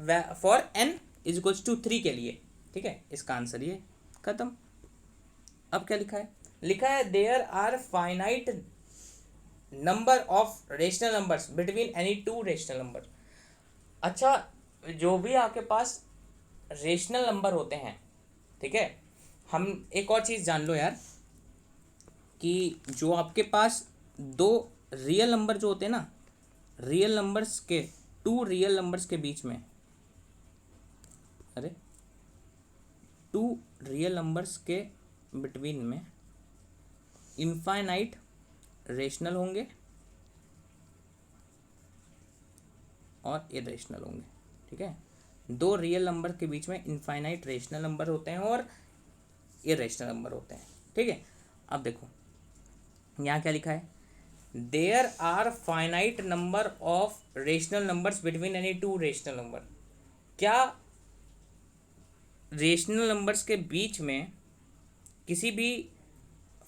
n = 3 के लिए। ठीक है, इसका आंसर ये खत्म। अब क्या लिखा है, लिखा है there are finite number of rational numbers between any 2 rational number. अच्छा, जो भी आपके पास रेशनल नंबर होते हैं, ठीक है, हम एक और चीज़ जान लो यार कि जो आपके पास 2 रियल नंबर जो होते हैं ना, रियल नंबर्स के, 2 रियल नंबर्स के बीच में, 2 रियल नंबर्स के बिटवीन में इनफाइनाइट रेशनल होंगे और इरेशनल होंगे। ठीक है, 2 रियल नंबर के बीच में इनफाइनाइट रेशनल नंबर होते हैं और इरेशनल नंबर होते हैं। ठीक है, अब देखो यहाँ क्या लिखा है, there are finite number of rational numbers between any 2 rational number. क्या रेशनल नंबर्स के बीच में किसी भी,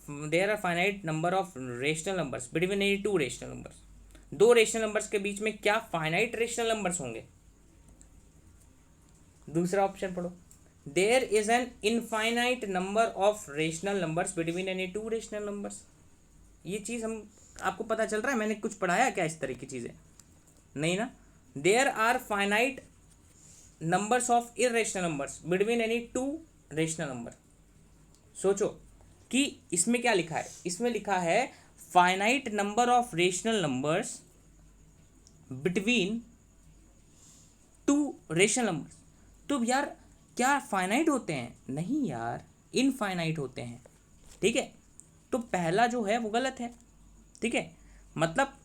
there are finite number of rational numbers between any 2 rational numbers, 2 rational numbers के बीच में क्या फाइनाइट रेशनल नंबर्स होंगे। दूसरा ऑप्शन पढ़ो, there is an infinite number of rational numbers between any 2 rational numbers. ये चीज़ हम, आपको पता चल रहा है मैंने कुछ पढ़ाया क्या इस तरह की चीज़ें, नहीं ना। There are finite numbers of irrational numbers between any 2 rational number. सोचो कि इसमें क्या लिखा है, इसमें लिखा है finite number of rational numbers between 2 rational numbers. तो यार क्या फाइनाइट होते हैं, नहीं यार, इनफाइनाइट होते हैं। ठीक है, तो पहला जो है वो गलत है। ठीक है, मतलब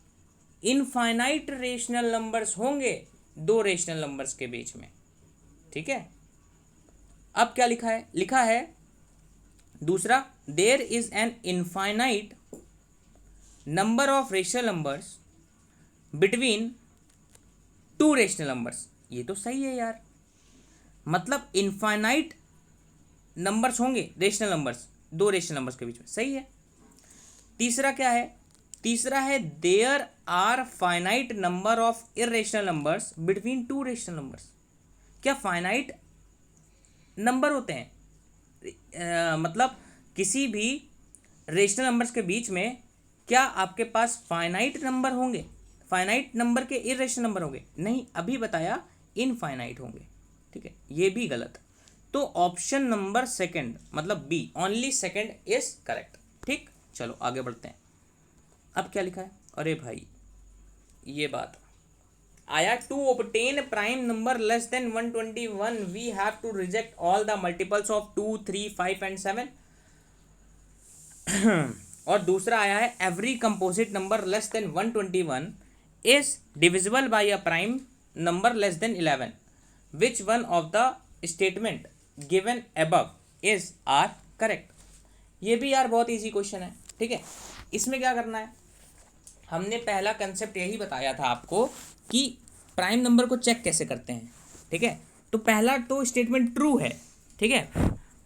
इनफाइनाइट रेशनल नंबर्स होंगे दो रेशनल नंबर्स के बीच में। ठीक है, अब क्या लिखा है दूसरा, there is an infinite number of rational numbers between two rational numbers. ये तो सही है यार, मतलब इनफाइनाइट नंबर्स होंगे रेशनल नंबर्स दो रेशनल नंबर्स के बीच में, सही है। तीसरा क्या है, तीसरा है there are finite number of irrational numbers between two rational numbers. क्या फाइनाइट नंबर होते हैं मतलब किसी भी रेशनल नंबर्स के बीच में क्या आपके पास फाइनाइट नंबर होंगे, फाइनाइट नंबर के इरेशनल नंबर होंगे? नहीं, अभी बताया इनफाइनाइट होंगे। ठीक है, ये भी गलत, तो ऑप्शन नंबर सेकंड मतलब B, only second is correct. ठीक, चलो आगे बढ़ते हैं। अब क्या लिखा है, अरे भाई ये बात आया, to obtain prime number less than 121 we have to reject all the multiples of 2, 3, 5 and 7। और दूसरा आया है every composite number less than 121 is divisible by a prime number less than 11, which one of the statement given above is are correct. ये भी यार बहुत easy question है। ठीक है, इसमें क्या करना है, हमने पहला कंसेप्ट यही बताया था आपको कि प्राइम नंबर को चेक कैसे करते हैं। ठीक है, तो पहला तो स्टेटमेंट ट्रू है। ठीक है,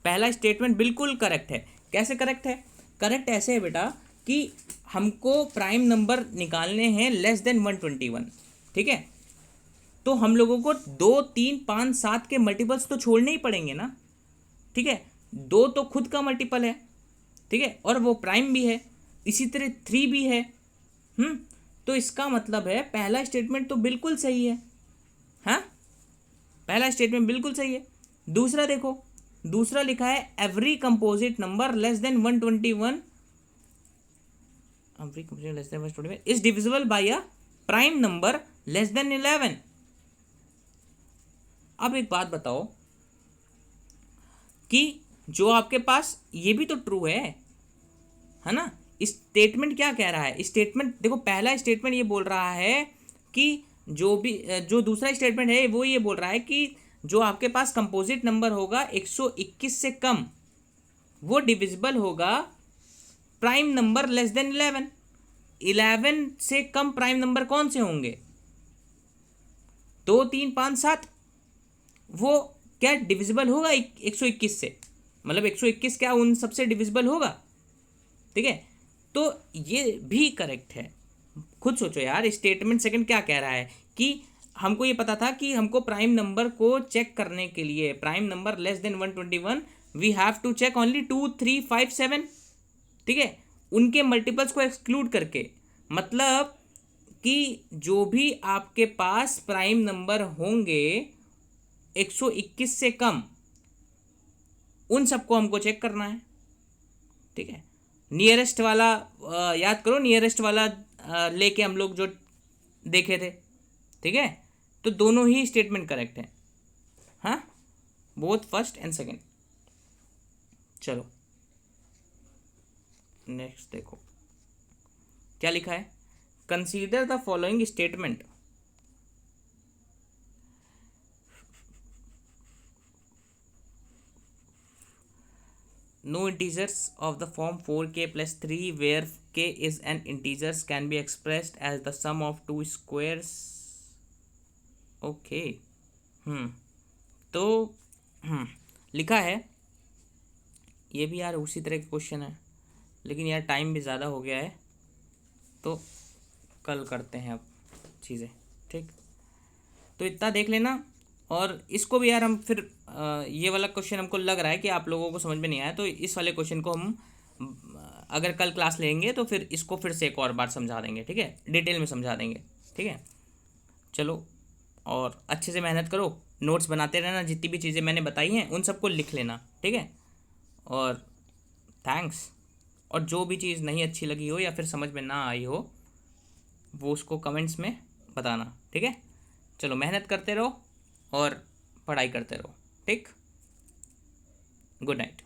पहला स्टेटमेंट बिल्कुल करेक्ट है। कैसे करेक्ट है, करेक्ट ऐसे है बेटा कि हमको प्राइम नंबर निकालने हैं लेस देन 121। ठीक है, तो हम लोगों को 2, 3, 5, 7 के मल्टीपल्स तो छोड़ने ही पड़ेंगे ना। ठीक है, 2 तो खुद का मल्टीपल है, ठीक है, और वो प्राइम भी है, इसी तरह 3 भी है। तो इसका मतलब है पहला स्टेटमेंट तो बिल्कुल सही है। हाँ, पहला स्टेटमेंट बिल्कुल सही है। दूसरा देखो, दूसरा लिखा है every composite number less than 121 every composite less than 121 is divisible by a prime number less than 11। अब एक बात बताओ कि जो आपके पास ये भी तो ट्रू है ना। स्टेटमेंट क्या कह रहा है, स्टेटमेंट देखो, पहला स्टेटमेंट ये बोल रहा है कि जो दूसरा स्टेटमेंट है वो ये बोल रहा है कि जो आपके पास कंपोजिट नंबर होगा 121 से कम वो डिविजिबल होगा प्राइम नंबर लेस देन 11। 11 से कम प्राइम नंबर कौन से होंगे, 2, 3, 5, 7। वो क्या डिविजिबल होगा 121 से, मतलब 121 क्या उन सबसे डिविजिबल होगा। ठीक है, तो ये भी करेक्ट है। खुद सोचो यार, स्टेटमेंट सेकंड क्या कह रहा है कि हमको ये पता था कि हमको प्राइम नंबर को चेक करने के लिए prime number less than 121 we have to check only 2, 3, 5, 7। ठीक है, उनके मल्टीपल्स को एक्सक्लूड करके, मतलब कि जो भी आपके पास प्राइम नंबर होंगे 121 से कम उन सबको हमको चेक करना है। ठीक है, नियरेस्ट वाला याद करो, नियरेस्ट वाला लेके हम लोग जो देखे थे। ठीक है, तो दोनों ही स्टेटमेंट करेक्ट हैं। हाँ, बोथ फर्स्ट एंड सेकंड। चलो नेक्स्ट देखो क्या लिखा है, consider the following statement. No integers of the form 4k plus 3 where k is an integers can be expressed as the sum of two squares. Okay. तो लिखा है, ये भी यार उसी तरह का क्वेश्चन है, लेकिन यार टाइम भी ज़्यादा हो गया है तो कल करते हैं अब चीज़ें। ठीक, तो इतना देख लेना। और इसको भी यार हम फिर ये वाला क्वेश्चन हमको लग रहा है कि आप लोगों को समझ में नहीं आया, तो इस वाले क्वेश्चन को हम अगर कल क्लास लेंगे तो फिर इसको फिर से एक और बार समझा देंगे। ठीक है, डिटेल में समझा देंगे। ठीक है, चलो, और अच्छे से मेहनत करो, नोट्स बनाते रहना, जितनी भी चीज़ें मैंने बताई हैं उन सबको लिख लेना। ठीक है, और थैंक्स। और जो भी चीज़ नहीं अच्छी लगी हो या फिर समझ में ना आई हो वो उसको कमेंट्स में बताना। ठीक है, चलो मेहनत करते रहो और पढ़ाई करते रहो। ठीक, गुड नाइट।